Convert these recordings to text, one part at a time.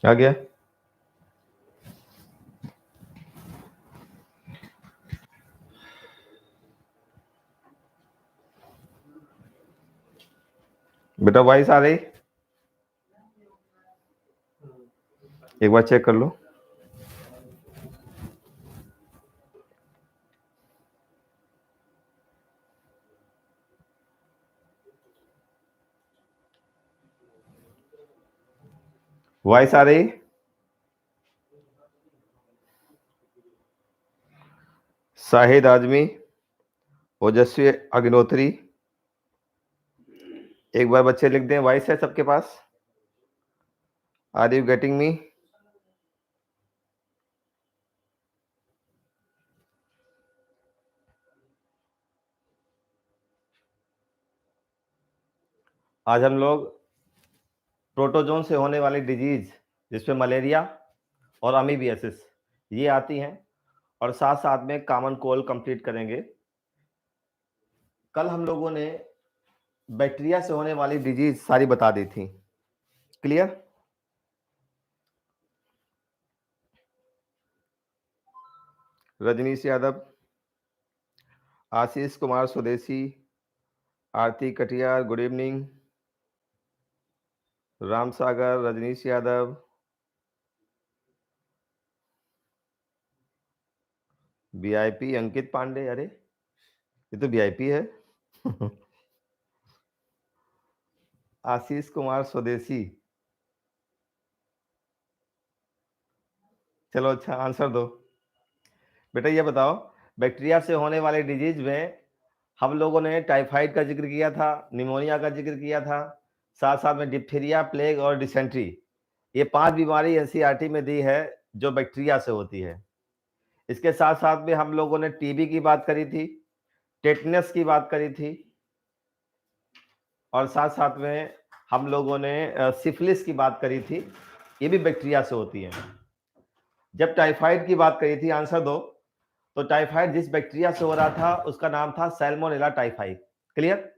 आ गया। बेटा वॉइस आ रही, एक बार चेक कर लो। वॉइस आ रही? शाहिद आजमी, ओजस्वी अग्निहोत्री, एक बार बच्चे लिख दें। वॉइस है सबके पास? Are you getting me? आज हम लोग प्रोटोजोन से होने वाली डिजीज जिसमें मलेरिया और अमीबियासिस ये आती हैं, और साथ साथ में कॉमन कोल्ड कंप्लीट करेंगे। कल हम लोगों ने बैक्टीरिया से होने वाली डिजीज सारी बता दी थी। क्लियर? रजनीश यादव, आशीष कुमार स्वदेशी, आरती Katiyar, good evening. Ram Sagar, Rajneesh Yadav, VIP अंकित पांडे, अरे ये तो वीआईपी है। आशीष कुमार स्वदेशी, चलो अच्छा आंसर दो। बेटा ये बताओ, बैक्टीरिया से होने वाले डिजीज में हम लोगों ने टाइफाइड का जिक्र किया था, निमोनिया का जिक्र किया था, साथ साथ में डिप्थीरिया, प्लेग और डिसेंट्री, ये 5 बीमारी एनसीईआरटी में दी है जो बैक्टीरिया से होती है। इसके साथ साथ में हम लोगों ने टीबी की बात करी थी, टेटनस की बात करी थी, और साथ साथ में हम लोगों ने सिफिलिस की बात करी थी, ये भी बैक्टीरिया से होती है। जब टाइफाइड की बात करी थी, आंसर दो, तो टाइफाइड जिस बैक्टीरिया से हो रहा था उसका नाम था सैल्मोनेला टाइफाई। क्लियर?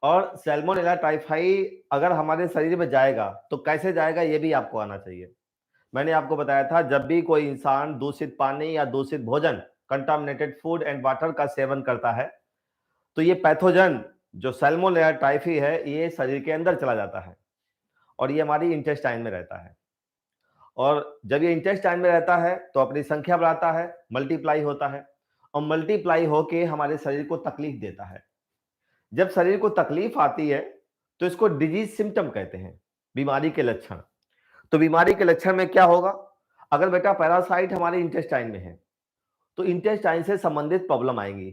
और सैल्मोनेला टाइफाई अगर हमारे शरीर में जाएगा तो कैसे जाएगा ये भी आपको आना चाहिए। मैंने आपको बताया था, जब भी कोई इंसान दूषित पानी या दूषित भोजन, कंटामिनेटेड फूड एंड वाटर का सेवन करता है तो ये पैथोजन जो सैल्मोनेला टाइफी है ये शरीर के अंदर चला जाता है और ये हमारी इंटेस्टाइन में रहता है। और जब ये इंटेस्टाइन में रहता है तो अपनी संख्या बढ़ाता है, मल्टीप्लाई होता है, और मल्टीप्लाई होके हमारे शरीर को तकलीफ देता है। जब शरीर को तकलीफ आती है तो इसको डिजीज सिम्टम कहते हैं, बीमारी के लक्षण। तो बीमारी के लक्षण में क्या होगा? अगर बेटा पैरासाइट हमारे इंटेस्टाइन में है तो इंटेस्टाइन से संबंधित प्रॉब्लम आएंगी,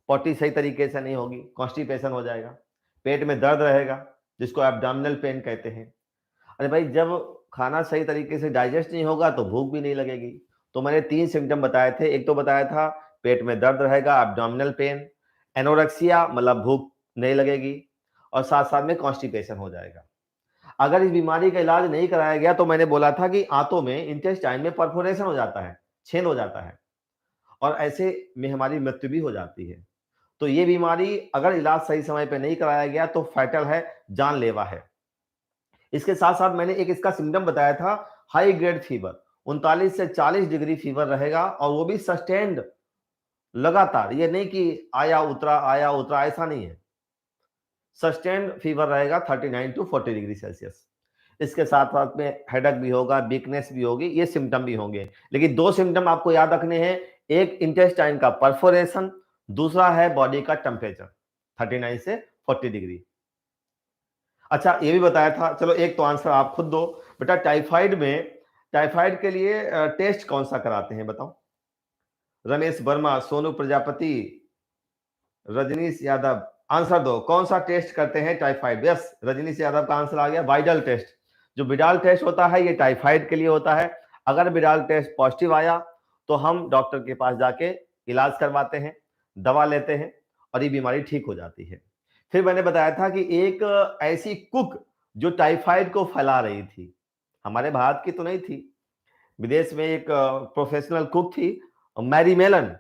पॉटी सही तरीके से नहीं होगी, कॉन्स्टिपेशन हो जाएगा, पेट में दर्द रहेगा जिसको एब्डोमिनल पेन कहते हैं। अरे भाई, जब खाना सही तरीके से डाइजेस्ट नहीं होगा तो भूख भी नहीं लगेगी। तो मैंने 3 सिम्टम बताए थे। एक तो बताया था पेट में दर्द रहेगा, एब्डोमिनल पेन, एनोरेक्सिया मतलब भूख नहीं लगेगी, और साथ साथ में कॉन्स्टिपेशन हो जाएगा। अगर इस बीमारी का इलाज नहीं कराया गया तो मैंने बोला था कि आंतों में, इंटेस्टाइन में परफोरेशन हो जाता है, छेद हो जाता है, और ऐसे में हमारी मृत्यु भी हो जाती है। तो ये बीमारी अगर इलाज सही समय पे नहीं कराया गया तो फैटल है, जानलेवा है। इसके साथ साथ मैंने एक इसका सिम्टम बताया था, हाई ग्रेड फीवर, 39 से 40 डिग्री फीवर रहेगा, और वो भी सस्टेन्ड, लगातार, ये नहीं कि आया उतरा, ऐसा नहीं है। सस्टेन्ड फीवर रहेगा 39 टू 40 डिग्री सेल्सियस। इसके साथ साथ में हेडेक भी होगा, वीकनेस भी होगी, ये सिम्टम भी होंगे। लेकिन 2 सिम्टम आपको याद रखने हैं, एक इंटेस्टाइन का परफोरेशन, दूसरा है बॉडी का टेम्परेचर 39 से 40 डिग्री। अच्छा ये भी बताया था, चलो एक तो आंसर आप खुद दो बेटा। टाइफाइड में, टाइफाइड के लिए टेस्ट कौन सा कराते हैं बताओ? रमेश वर्मा, सोनू प्रजापति, रजनीश यादव, आंसर दो, कौन सा टेस्ट करते हैं टाइफाइड? यस, रजनीश यादव का आंसर आ गया, वाइडल टेस्ट। जो विडाल टेस्ट होता है ये टाइफाइड के लिए होता है। अगर विडाल टेस्ट पॉजिटिव आया तो हम डॉक्टर के पास जाके इलाज करवाते हैं, दवा लेते हैं, और ये बीमारी ठीक हो जाती है। फिर मैंने बताया था कि एक ऐसी कुक जो टाइफाइड को फैला रही थी, हमारे भारत की तो नहीं थी, विदेश में एक प्रोफेशनल कुक थी, मैरी मेलन,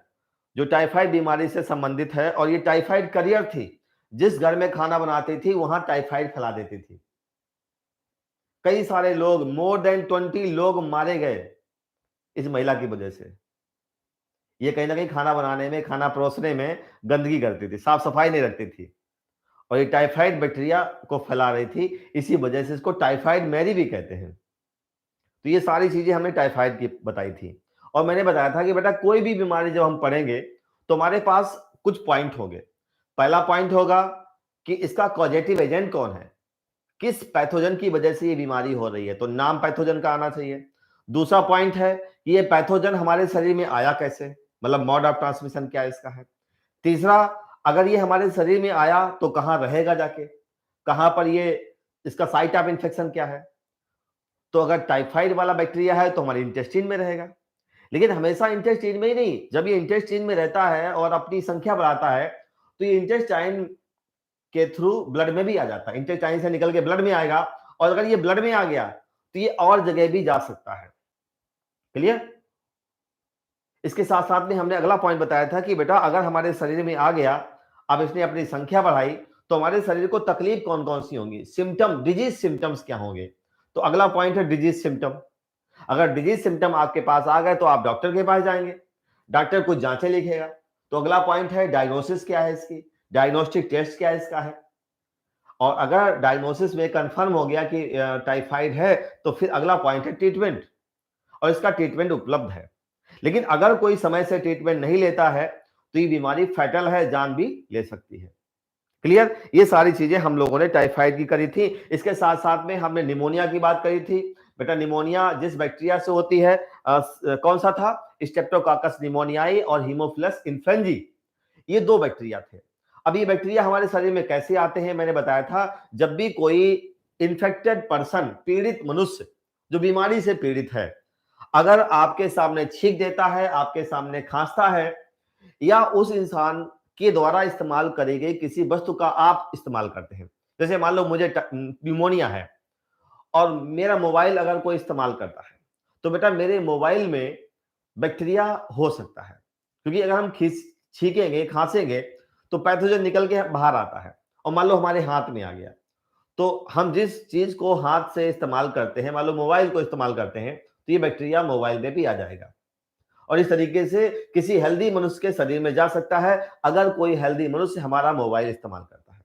जो टाइफाइड बीमारी से संबंधित है, और ये टाइफाइड करियर थी। जिस घर में खाना बनाती थी वहां टाइफाइड फैला देती थी। कई सारे लोग, मोर देन 20 लोग मारे गए इस महिला की वजह से। ये कहीं ना कहीं खाना बनाने में, खाना परोसने में गंदगी करती थी, साफ सफाई नहीं रखती थी, और ये टाइफाइड बैक्टीरिया को फैला रही थी। इसी वजह से इसको टाइफाइड मैरी भी कहते हैं। तो ये सारी चीजें हमने टाइफाइड की बताई थी। और मैंने बताया था कि बेटा कोई भी बीमारी जब हम पढ़ेंगे तो हमारे पास कुछ पॉइंट होंगे। पहला पॉइंट होगा कि इसका कॉजेटिव एजेंट कौन है, किस पैथोजन की वजह से ये बीमारी हो रही है, तो नाम पैथोजन का आना चाहिए। दूसरा पॉइंट है कि ये पैथोजन हमारे शरीर में आया कैसे, मतलब मोड ऑफ ट्रांसमिशन क्या इसका है। तीसरा, अगर ये हमारे शरीर में आया तो कहां रहेगा जाके, कहां पर ये, इसका साइट ऑफ इन्फेक्शन क्या है। तो अगर टाइफाइड वाला बैक्टीरिया है तो हमारे इंटेस्टाइन में रहेगा, लेकिन हमेशा इंटेस्टाइन में ही नहीं, जब ये इंटेस्टाइन में रहता है और अपनी संख्या बढ़ाता है तो ये इंटेस्टाइन के थ्रू ब्लड में भी आ जाता है, इंटेस्टाइन से निकल के ब्लड में आएगा, और अगर ये ब्लड में आ गया तो ये और जगह भी जा सकता है। क्लियर। इसके साथ साथ में हमने अगला पॉइंट बताया था कि बेटा अगर हमारे शरीर में आ गया, अब इसने अपनी संख्या बढ़ाई, तो हमारे शरीर को तकलीफ कौन कौन सी होंगी, सिम्टम, डिजीज सिम्टम्स क्या होंगे। तो अगला पॉइंट है डिजीज सिम्टम। अगर डिजीज सिम्टम आपके पास आ गए तो आप डॉक्टर के पास जाएंगे, डॉक्टर कुछ जांचें लिखेगा। तो अगला पॉइंट है डायग्नोसिस क्या है इसकी, डायग्नोस्टिक टेस्ट क्या इसका है। और अगर डायग्नोसिस में कंफर्म हो गया कि टाइफाइड है तो फिर अगला पॉइंट है ट्रीटमेंट, और इसका ट्रीटमेंट उपलब्ध है। लेकिन अगर कोई समय से ट्रीटमेंट नहीं लेता है तो ये बीमारी फैटल है, जान भी ले सकती है। क्लियर। ये सारी चीजें हम लोगों ने टाइफाइड की करी थी। इसके साथ साथ में हमने निमोनिया की बात करी थी। बेटा निमोनिया जिस बैक्टीरिया से होती है, कौन सा था, स्ट्रेप्टोकाकस निमोनियाई और हीमोफिलस इन्फ्लुएंजाई, ये दो बैक्टीरिया थे। अब ये बैक्टीरिया हमारे शरीर में कैसे आते हैं, मैंने बताया था, जब भी कोई इन्फेक्टेड पर्सन, पीड़ित मनुष्य जो बीमारी से पीड़ित है, अगर आपके सामने छींक देता है, आपके सामने खांसता है, या उस इंसान के द्वारा इस्तेमाल करी गई किसी वस्तु का आप इस्तेमाल करते हैं, जैसे मान लो मुझे निमोनिया है और मेरा मोबाइल अगर कोई इस्तेमाल करता है, तो बेटा मेरे मोबाइल में बैक्टीरिया हो सकता है, क्योंकि अगर हम छींकेंगे, खांसेंगे, तो पैथोजन निकल के बाहर आता है, और मान लो हमारे हाथ में आ गया, तो हम जिस चीज को हाथ से इस्तेमाल करते हैं, मान लो मोबाइल को इस्तेमाल करते हैं, तो ये बैक्टीरिया मोबाइल में भी आ जाएगा, और इस तरीके से किसी हेल्दी मनुष्य के शरीर में जा सकता है, अगर कोई हेल्दी मनुष्य हमारा मोबाइल इस्तेमाल करता है।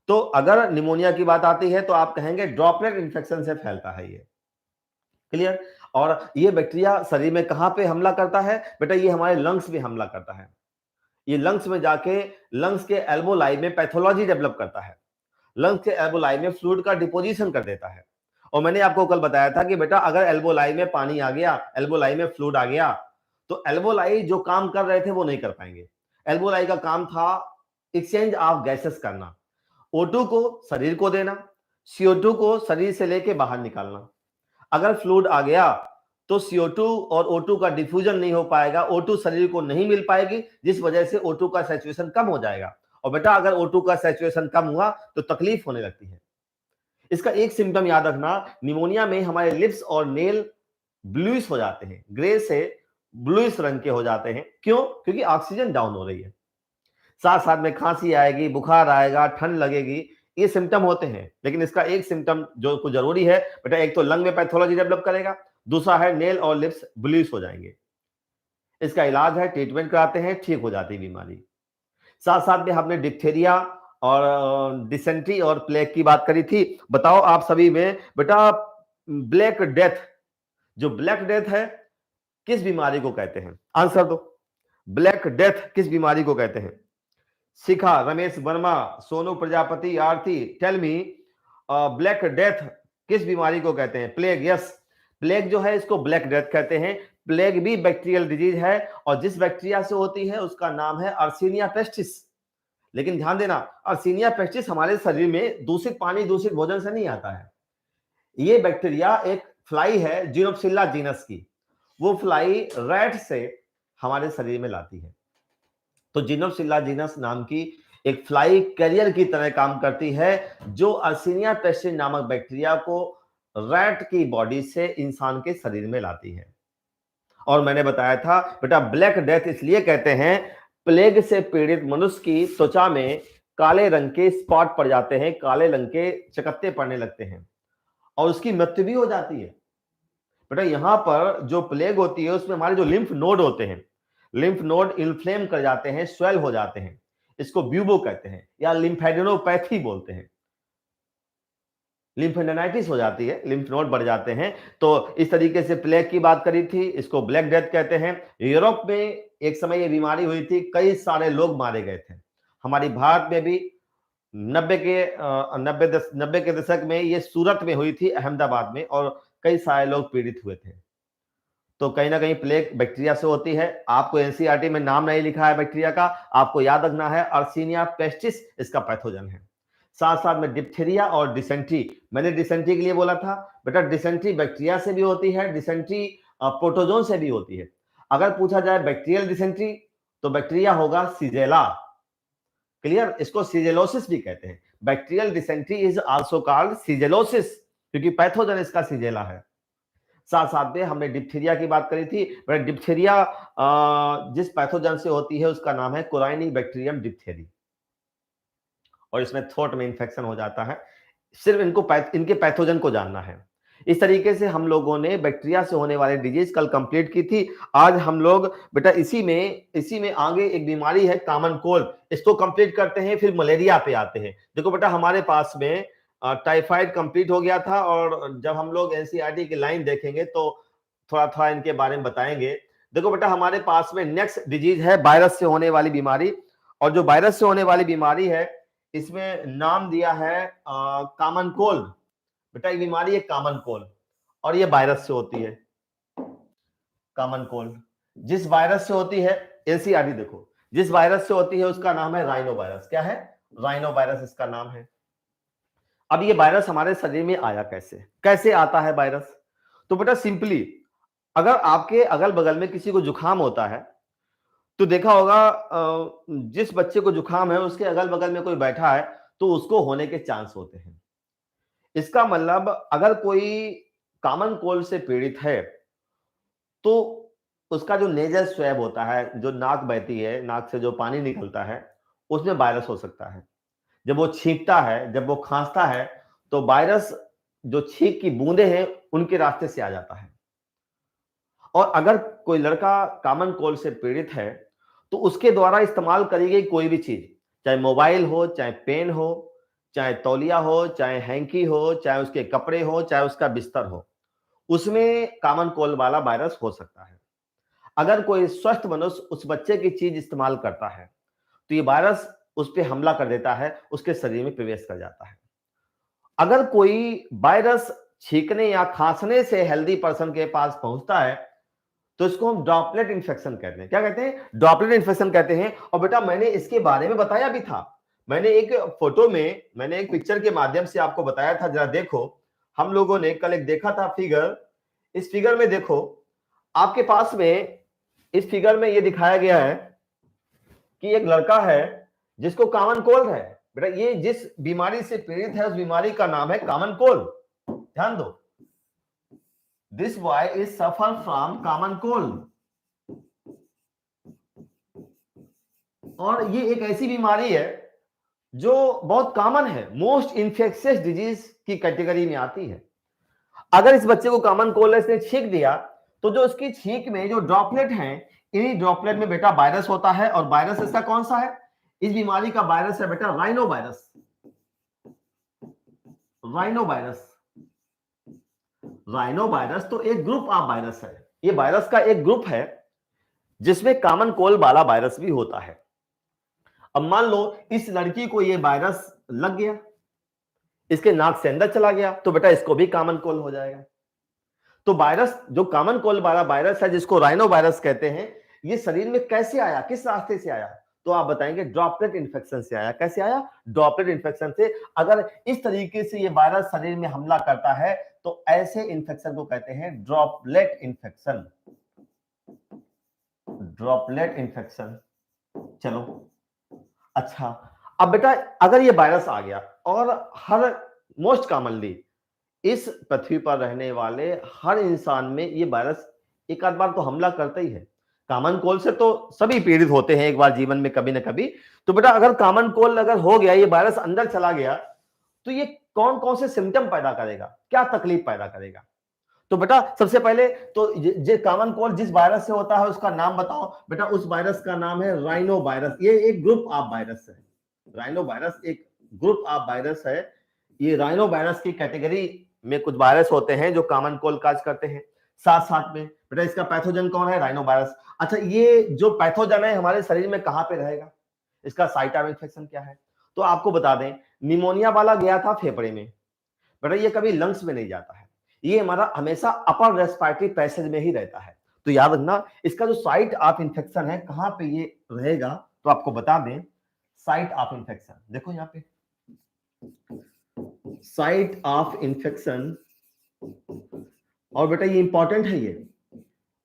तो अगर निमोनिया की बात आती है तो आप कहेंगे ड्रॉपलेट इन्फेक्शन से फैलता है ये। क्लियर। और ये बैक्टीरिया शरीर में कहां पे हमला करता है, बेटा ये हमारे लंग्स में हमला करता है। ये लंग्स में जाके लंग्स के एल्वोलाई में पैथोलॉजी डेवलप करता है, लंग्स के एल्वोलाई में फ्लूइड का डिपोजिशन कर देता है। और मैंने आपको कल बताया था कि बेटा अगर एल्वोलाई में पानी आ गया, एल्वोलाई में फ्लूइड आ गया, तो एल्वोलाई जो काम कर रहे थे वो नहीं कर पाएंगे। एल्वोलाई का काम था एक्सचेंज ऑफ गैसेस करना, O2 को शरीर को देना, CO2 को शरीर से लेके बाहर निकालना। अगर फ्लूइड आ गया तो CO2 और O2 का डिफ्यूजन नहीं हो पाएगा, O2 शरीर को नहीं मिल पाएगी, जिस वजह से O2 का सैचुरेशन कम हो जाएगा। और बेटा अगर O2 का सैचुरेशन कम हुआ तो तकलीफ होने लगती है। इसका एक सिम्टम याद रखना, निमोनिया में हमारे लिप्स और नेल ब्लूइश हो जाते हैं, ग्रे से ब्लूइश रंग के हो जाते हैं। क्यों? क्योंकि ऑक्सीजन डाउन हो रही है। साथ साथ में खांसी आएगी, बुखार आएगा, ठंड लगेगी, ये सिम्टम होते हैं। लेकिन इसका एक सिम्टम जो कुछ जरूरी है बेटा, एक तो लंग में पैथोलॉजी डेवलप करेगा, दूसरा है नेल और लिप्स ब्लूइश हो जाएंगे। इसका इलाज है, ट्रीटमेंट कराते हैं, ठीक हो जाती है बीमारी। साथ साथ में हमने डिप्थेरिया और डिसेंट्री और प्लेग की बात करी थी। बताओ आप सभी में बेटा ब्लैक डेथ, जो ब्लैक डेथ है किस बीमारी को कहते हैं, आंसर दो। ब्लैक डेथ किस बीमारी को कहते हैं? शिखा, रमेश वर्मा, सोनू प्रजापति, आरती, टेल मी, ब्लैक डेथ किस बीमारी को कहते हैं? प्लेग। यस, प्लेग जो है इसको ब्लैक डेथ कहते हैं। प्लेग भी बैक्टीरियल डिजीज है, और जिस बैक्टीरिया से होती है उसका नाम है अर्सीनिया पेस्टिस। लेकिन ध्यान देना, अर्सीनिया पेस्टिस हमारे शरीर में दूषित पानी, दूषित भोजन से नहीं आता है। ये बैक्टीरिया एक फ्लाई है जीनोप्सिल्ला जीनस की, वो फ्लाई रैट से हमारे शरीर में लाती है। तो जिनोसिल्ला जीनस नाम की एक फ्लाई कैरियर की तरह काम करती है, जो अर्सिनिया पेस्टिस नामक बैक्टीरिया को रैट की बॉडी से इंसान के शरीर में लाती है। और मैंने बताया था बेटा, ब्लैक डेथ इसलिए कहते हैं, प्लेग से पीड़ित मनुष्य की त्वचा में काले रंग के स्पॉट पड़ जाते हैं, काले रंग के चकत्ते पड़ने लगते हैं और उसकी मृत्यु भी हो जाती है। बेटा यहां पर जो प्लेग होती है उसमें हमारे जो लिम्फ नोड होते हैं, लिम्फ नोड इन्फ्लेम कर जाते हैं, स्वेल हो जाते हैं, इसको ब्यूबो कहते हैं या लिम्फेडेनोपैथी बोलते हैं। लिम्फेडेनाइटिस हो जाती है, लिम्फ नोड बढ़ जाते हैं। तो इस तरीके से प्लेग की बात करी थी, इसको ब्लैक डेथ कहते हैं। यूरोप में एक समय ये बीमारी हुई थी, कई सारे लोग मारे गए थे। हमारी भारत में भी 90 के दशक में ये सूरत में हुई थी, अहमदाबाद में, और कई सारे लोग पीड़ित हुए थे। तो कहीं ना कहीं प्लेग बैक्टीरिया से होती है। आपको एनसीईआरटी में नाम नहीं लिखा है बैक्टीरिया का, आपको याद रखना है अर्सिनिया पेस्टिस इसका पैथोजन है। साथ साथ में डिप्थीरिया और डिसेंट्री, मैंने डिसेंट्री के लिए बोला था बेटा, डिसेंट्री बैक्टीरिया से भी होती है, डिसेंट्री प्रोटोजोन से भी होती है। अगर पूछा जाए बैक्टीरियल डिसेंट्री तो बैक्टीरिया होगा सीजेला, क्लियर, इसको सीजेलोसिस भी कहते हैं। Bacterial dysentery is also called shigellosis, क्योंकि पैथोजन इसका सीजेला है। साथ साथ में हमने डिप्थीरिया की बात करी थी। डिप्थीरिया जिस पैथोजन से होती है उसका नाम है कोराइनी बैक्टीरियम डिप्थेरी, और इसमें थ्रोट में इंफेक्शन हो जाता है। सिर्फ इनके पैथोजन को जानना है। इस तरीके से हम लोगों ने बैक्टीरिया से होने वाले डिजीज कल कंप्लीट की थी। आज हम लोग बेटा इसी में आगे एक बीमारी है कॉमन कोल्ड, इसको कंप्लीट करते हैं, फिर मलेरिया पे आते हैं। देखो बेटा, हमारे पास में टाइफाइड कंप्लीट हो गया था, और जब हम लोग एनसीईआरटी की लाइन देखेंगे तो थोड़ा थोड़ा इनके बारे में बताएंगे। देखो बेटा, हमारे पास में नेक्स्ट डिजीज है वायरस से होने वाली बीमारी, और जो वायरस से होने वाली बीमारी है इसमें नाम दिया है कॉमन कोल्ड। बेटा ये बीमारी है कॉमन कोल्ड, और ये वायरस से होती है कॉमन कोल्ड। जिस वायरस से होती है, एनसीईआरटी देखो, जिस वायरस से होती है उसका नाम है राइनो वायरस। क्या है? राइनो वायरस इसका नाम है। अब ये वायरस हमारे शरीर में आया कैसे, कैसे आता है वायरस? तो बेटा सिंपली, अगर आपके अगल बगल में किसी को जुकाम होता है तो देखा होगा जिस बच्चे को जुकाम है उसके अगल बगल में कोई बैठा है तो उसको होने के चांस होते हैं। इसका मतलब अगर कोई कॉमन कोल्ड से पीड़ित है तो उसका जो नेजल स्वैब होता है, जो नाक बहती है, नाक से जो पानी निकलता है, उसमें वायरस हो सकता है। जब वो छींकता है, जब वो खांसता है, तो वायरस जो छींक की बूंदे हैं उनके रास्ते से आ जाता है। और अगर कोई लड़का कॉमन कोल्ड से पीड़ित है तो उसके द्वारा इस्तेमाल करी गई कोई भी चीज, चाहे मोबाइल हो, चाहे पेन हो, चाहे तौलिया हो, चाहे हैंकी हो, चाहे उसके कपड़े हो, चाहे उसका बिस्तर हो, उसमें कॉमन कोल्ड वाला वायरस हो सकता है। अगर कोई स्वस्थ मनुष्य उस बच्चे की चीज इस्तेमाल करता है तो ये वायरस उस पर हमला कर देता है, उसके शरीर में प्रवेश कर जाता है। अगर कोई वायरस छींकने या खांसने से हेल्दी पर्सन के पास पहुंचता है तो इसको हम ड्रॉपलेट इन्फेक्शन कहते हैं। क्या कहते हैं? ड्रॉपलेट इन्फेक्शन कहते हैं। और बेटा मैंने इसके बारे में बताया भी था, मैंने एक फोटो में, मैंने एक पिक्चर के माध्यम से आपको बताया था। जरा देखो, हम लोगों ने कल एक देखा था फिगर। इस फिगर में देखो, आपके पास में इस फिगर में यह दिखाया गया है कि एक लड़का है जिसको कॉमन कोल्ड है। बेटा ये जिस बीमारी से पीड़ित है उस बीमारी का नाम है कॉमन कोल्ड। ध्यान दो, this boy is suffer from common cold. और ये एक ऐसी बीमारी है जो बहुत कॉमन है, मोस्ट इन्फेक्शियस डिजीज की कैटेगरी में आती है। अगर इस बच्चे को कॉमन कोल्ड ने छींक दिया तो जो उसकी छींक में जो ड्रॉपलेट हैं, इन्हीं ड्रॉपलेट में बेटा वायरस होता है। और वायरस इसका कौन सा है? इस बीमारी का वायरस है बेटा rhino virus. Rhino virus, rhino virus तो एक ग्रुप ऑफ वायरस है। ये वायरस का एक ग्रुप है जिसमें कॉमन कोल्ड वाला वायरस भी होता है। अब मान लो इस लड़की को ये वायरस लग गया, इसके नाक से अंदर चला गया, तो बेटा इसको भी कॉमन कोल्ड हो जाएगा। तो वायरस, जो कॉमन कोल्ड वाला वायरस है जिसको राइनो वायरस कहते हैं, ये शरीर में कैसे आया, किस रास्ते से आया? तो आप बताएंगे ड्रॉपलेट इन्फेक्शन से आया। कैसे आया? ड्रॉपलेट इन्फेक्शन से। अगर इस तरीके से ये वायरस शरीर में हमला करता है तो ऐसे इन्फेक्शन को कहते हैं ड्रॉपलेट इन्फेक्शन। Droplet infection. चलो अच्छा, अब बेटा अगर ये वायरस आ गया और हर मोस्ट कॉमनली इस पृथ्वी पर रहने वाले हर इंसान में ये वायरस एक आध बार तो हमला करता ही है। कॉमन कोल्ड से तो सभी पीड़ित होते हैं एक बार जीवन में कभी ना कभी। तो बेटा अगर कॉमन कोल्ड अगर हो गया, ये वायरस अंदर चला गया, तो ये कौन कौन से सिम्टम पैदा करेगा, क्या तकलीफ पैदा करेगा? तो बेटा सबसे पहले तो जो कॉमन कोल्ड जिस वायरस से होता है उसका नाम बताओ। बेटा उस वायरस का नाम है राइनो वायरस। ये एक ग्रुप ऑफ वायरस है। राइनो वायरस एक ग्रुप ऑफ वायरस है। ये राइनो वायरस की कैटेगरी में कुछ वायरस होते हैं जो कॉमन कोल्ड काज करते हैं। साथ साथ में बेटा इसका पैथोजन कौन है? Rhino virus. अच्छा, ये जो पैथोजन है हमारे शरीर में कहां पे रहेगा, इसका साइट ऑफ इन्फेक्शन क्या है? तो आपको बता दें, निमोनिया वाला गया था फेफड़े में, बेटा ये कभी लंग्स में नहीं जाता है, ये हमारा हमेशा अपर रेस्पिरेटरी पैसेज में ही रहता है। तो याद रखना, इसका जो साइट ऑफ इन्फेक्शन है कहां पे ये रहेगा, तो आपको बता दें साइट ऑफ इन्फेक्शन देखो यहां पे, साइट ऑफ इन्फेक्शन, और बेटा ये इंपॉर्टेंट है, ये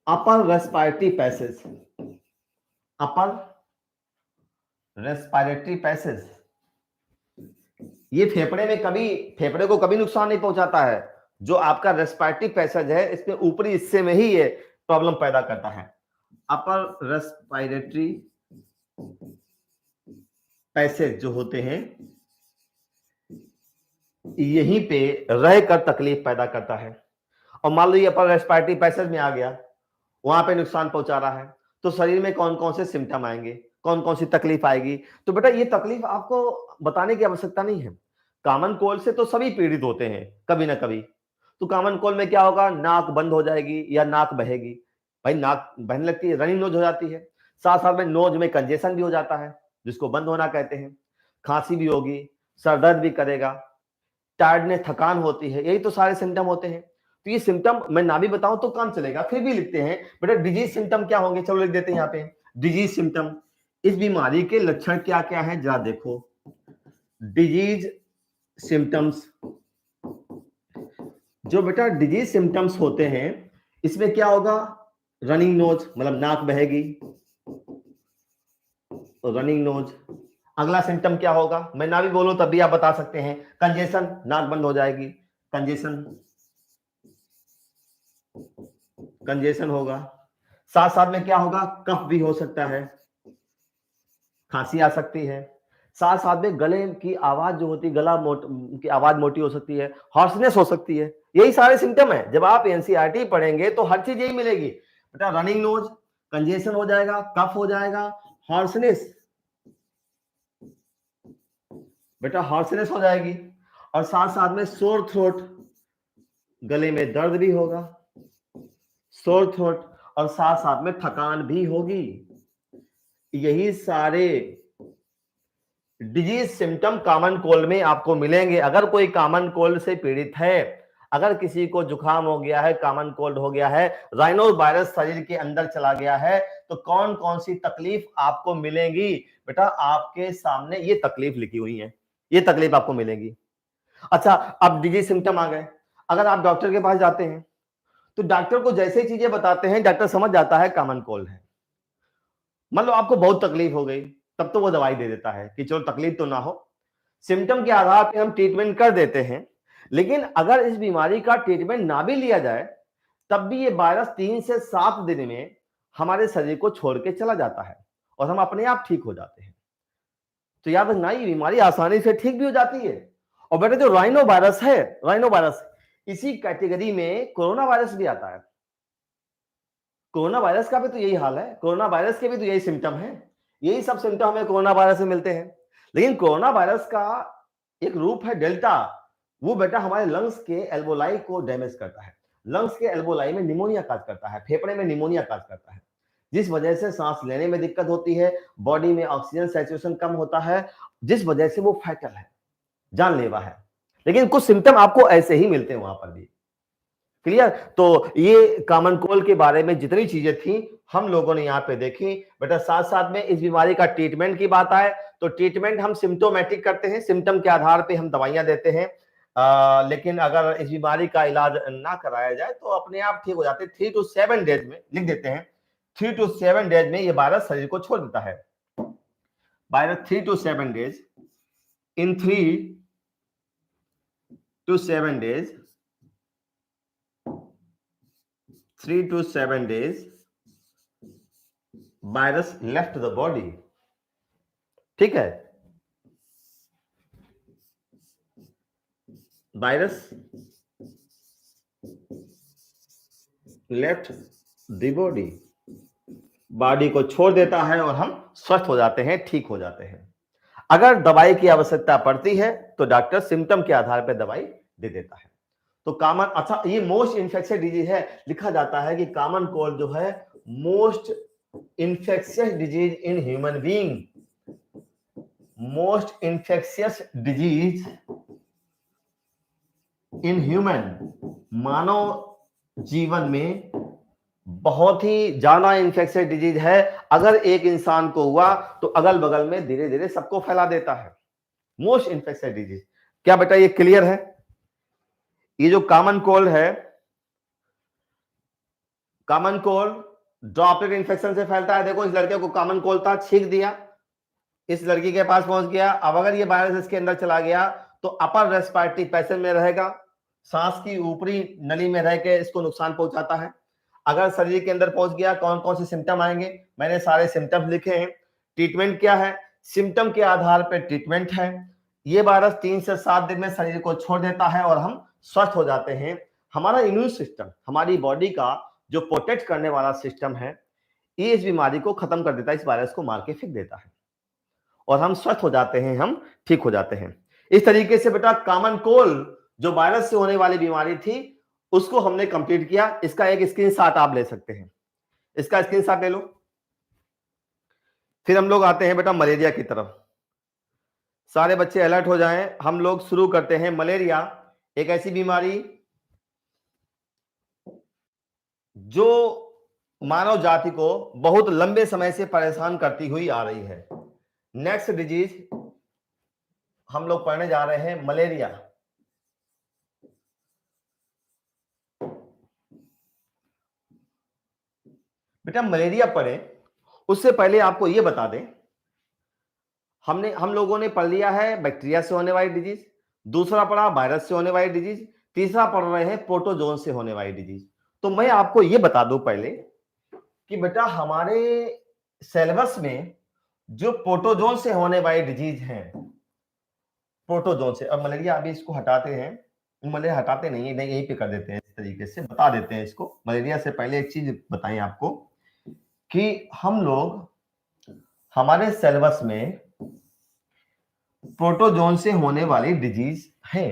upper respiratory passage, upper respiratory passage. ये फेफड़े में कभी, फेफड़े को कभी नुकसान नहीं पहुंचाता है। जो आपका रेस्पिरेटरी पैसेज है इसमें ऊपरी हिस्से में ही ये प्रॉब्लम पैदा करता है। अपर रेस्पिरेटरी पैसेज जो होते हैं यहीं पे रहकर तकलीफ पैदा करता है। और मान लो ये अपर रेस्पिरेटरी पैसेज में आ गया, वहां पे नुकसान पहुंचा रहा है, तो शरीर में कौन कौन से सिम्टम आएंगे, कौन कौन सी तकलीफ आएगी? तो बेटा ये तकलीफ आपको बताने की आवश्यकता नहीं है। कॉमन कोल्ड से तो सभी पीड़ित होते हैं कभी ना कभी। तो कॉमन कोल्ड में क्या होगा, नाक बंद हो जाएगी या नाक बहेगी। भाई नाक बहने लगती है, रनिंग नोज हो जाती है, साथ साथ में नोज में कंजेशन भी हो जाता है जिसको बंद होना कहते हैं, खांसी भी होगी, सर दर्द भी करेगा, टायर्डनेस थकान होती है, यही तो सारे सिम्टम होते हैं। तो ये सिम्टम मैं ना भी बताऊं तो काम चलेगा, फिर भी लिखते हैं बेटा डिजीज सिम्टम क्या होंगे, चलो लिख देते हैं यहाँ पे डिजीज सिम्टम। इस बीमारी के लक्षण क्या क्या है जरा देखो, डिजीज सिम्टम्स। जो बेटा डिजीज सिम्टम्स होते हैं इसमें क्या होगा, रनिंग नोज मतलब नाक बहेगी, रनिंग नोज। अगला सिम्टम क्या होगा, मैं ना भी बोलूं तब भी आप बता सकते हैं, कंजेशन, नाक बंद हो जाएगी, कंजेशन, कंजेशन होगा। साथ साथ में क्या होगा, कफ भी हो सकता है, खांसी आ सकती है, साथ साथ में गले की आवाज जो होती है, गला की आवाज मोटी हो सकती है, हॉर्सनेस हो सकती है। यही सारे सिम्टम है। जब आप एनसीईआरटी पढ़ेंगे तो हर चीज यही मिलेगी बेटा, रनिंग नोज, कंजेशन हो जाएगा, कफ हो जाएगा, हॉर्सनेस, बेटा हॉर्सनेस हो जाएगी, और साथ साथ में सोर थ्रोट, गले में दर्द भी होगा, सोर थ्रोट, और साथ साथ में थकान भी होगी। यही सारे डिजीज सिम्टम कॉमन कोल्ड में आपको मिलेंगे। अगर कोई कॉमन कोल्ड से पीड़ित है, अगर किसी को जुकाम हो गया है, कॉमन कोल्ड हो गया है, राइनो वायरस शरीर के अंदर चला गया है, तो कौन कौन सी तकलीफ आपको मिलेंगी? बेटा आपके सामने ये तकलीफ लिखी हुई है, ये तकलीफ आपको मिलेगी। अच्छा, अब डिजीज सिम्टम आ गए। अगर आप डॉक्टर के पास जाते हैं तो डॉक्टर को जैसे ही चीजें बताते हैं डॉक्टर समझ जाता है कॉमन कोल्ड है। मान लो आपको बहुत तकलीफ हो गई, तब तो वो दवाई दे देता है कि चलो तकलीफ तो ना हो, सिम्टम के आधार पे हम ट्रीटमेंट कर देते हैं। लेकिन अगर इस बीमारी का ट्रीटमेंट ना भी लिया जाए तब भी ये वायरस 3 से 7 दिन में हमारे शरीर को छोड़ के चला जाता है और हम अपने आप ठीक हो जाते हैं। तो याद रखना ये बीमारी आसानी से ठीक भी हो जाती है। और बेटा जो राइनो वायरस है, राइनो वायरस, इसी कैटेगरी में कोरोना वायरस भी आता है। कोरोना वायरस का भी तो यही हाल है, कोरोना वायरस के भी तो यही सिम्टम है, यही सब सिम्टम हमें कोरोना वायरस से मिलते हैं। लेकिन कोरोना वायरस का एक रूप है डेल्टा, वो बेटा हमारे लंग्स के एल्वोलाई को डैमेज करता है। लंग्स के एल्वोलाई में निमोनिया काज करता है, फेफड़े में निमोनिया काज करता है, जिस वजह से सांस लेने में दिक्कत होती है, बॉडी में ऑक्सीजन सैचुरेशन कम होता है, जिस वजह से वो फैटल है, जानलेवा है। लेकिन कुछ सिम्टम आपको ऐसे ही मिलते हैं वहां पर भी। क्लियर? तो ये कॉमन कोल्ड के बारे में जितनी चीजें थी हम लोगों ने यहाँ पे देखी। बेटा साथ साथ में इस बीमारी का ट्रीटमेंट की बात आए तो ट्रीटमेंट हम सिम्टोमेटिक करते हैं, सिम्टम के आधार पे हम दवाइयां देते हैं। लेकिन अगर इस बीमारी का इलाज ना कराया जाए तो अपने आप ठीक हो जाते हैं। 3 to 7 डेज में लिख देते हैं, 3 to 7 डेज में ये वायरस शरीर को छोड़ देता है। Virus 3 to 7 days. In 3 to 7 days, 3 to 7 days, virus left the body. ठीक है, virus left the body, body को छोड़ देता है और हम स्वस्थ हो जाते हैं, ठीक हो जाते हैं. अगर दवाई की आवश्यकता पड़ती है तो डॉक्टर सिम्टम के आधार पर दवाई दे देता है. तो कॉमन, अच्छा ये मोस्ट इन्फेक्शियस डिजीज है. लिखा जाता है कि कॉमन कोल्ड जो है most infectious disease in human being. Most infectious disease in human, मानव जीवन में बहुत ही ज्यादा इन्फेक्शियस डिजीज है. अगर एक इंसान को हुआ तो अगल बगल में धीरे धीरे सबको फैला देता है. Most infectious disease. क्या बेटा ये क्लियर है? ये जो कॉमन कोल्ड है, कॉमन कोल्ड ड्रॉपलेट इन्फेक्शन से फैलता है. देखो इस लड़के को कॉमन कोल्ड था, छींक दिया, इस लड़की के पास पहुंच गया. अब अगर ये वायरस इसके अंदर चला गया तो अपर रेस्पिरेटरी पैसेज में रहेगा, सांस की ऊपरी नली में रह के इसको नुकसान पहुंचाता है. अगर शरीर के अंदर पहुंच गया, कौन कौन से सिम्टम आएंगे, मैंने सारे सिम्टम्स लिखे हैं. ट्रीटमेंट क्या है? सिम्टम के आधार पर ट्रीटमेंट है. ये वायरस 3 से 7 दिन में शरीर को छोड़ देता है और हम स्वस्थ हो जाते हैं. हमारा इम्यून सिस्टम, हमारी बॉडी का जो प्रोटेक्ट करने वाला सिस्टम है, ये इस बीमारी को खत्म कर देता है, इस वायरस को मार के फेंक देता है और हम स्वस्थ हो जाते हैं, हम ठीक हो जाते हैं. इस तरीके से बेटा कॉमन कोल्ड जो वायरस से होने वाली बीमारी थी उसको हमने कंप्लीट किया. इसका एक स्क्रीनशॉट आप ले सकते हैं, इसका स्क्रीनशॉट ले लो. फिर हम लोग आते हैं बेटा मलेरिया की तरफ. सारे बच्चे अलर्ट हो जाएं. हम लोग शुरू करते हैं. मलेरिया एक ऐसी बीमारी जो मानव जाति को बहुत लंबे समय से परेशान करती हुई आ रही है. नेक्स्ट डिजीज हम लोग पढ़ने जा रहे हैं मलेरिया. बेटा मलेरिया पढ़े उससे पहले आपको यह बता दें, हम लोगों ने पढ़ लिया है बैक्टीरिया से होने वाली डिजीज, दूसरा पढ़ा वायरस से होने वाली डिजीज, तीसरा पढ़ रहे हैं प्रोटोजोन से होने वाली डिजीज. तो मैं आपको यह बता दूं पहले कि बेटा हमारे सिलेबस में जो प्रोटोजोन से होने वाली डिजीज है, प्रोटोजोन से, अब मलेरिया अभी इसको हटाते हैं, मलेरिया हटाते नहीं है, यहीं पे कर देते हैं, इस तरीके से बता देते हैं इसको. मलेरिया से पहले एक चीज बताएं आपको कि हम लोग हमारे सिलेबस में प्रोटोजोन से होने वाली डिजीज है.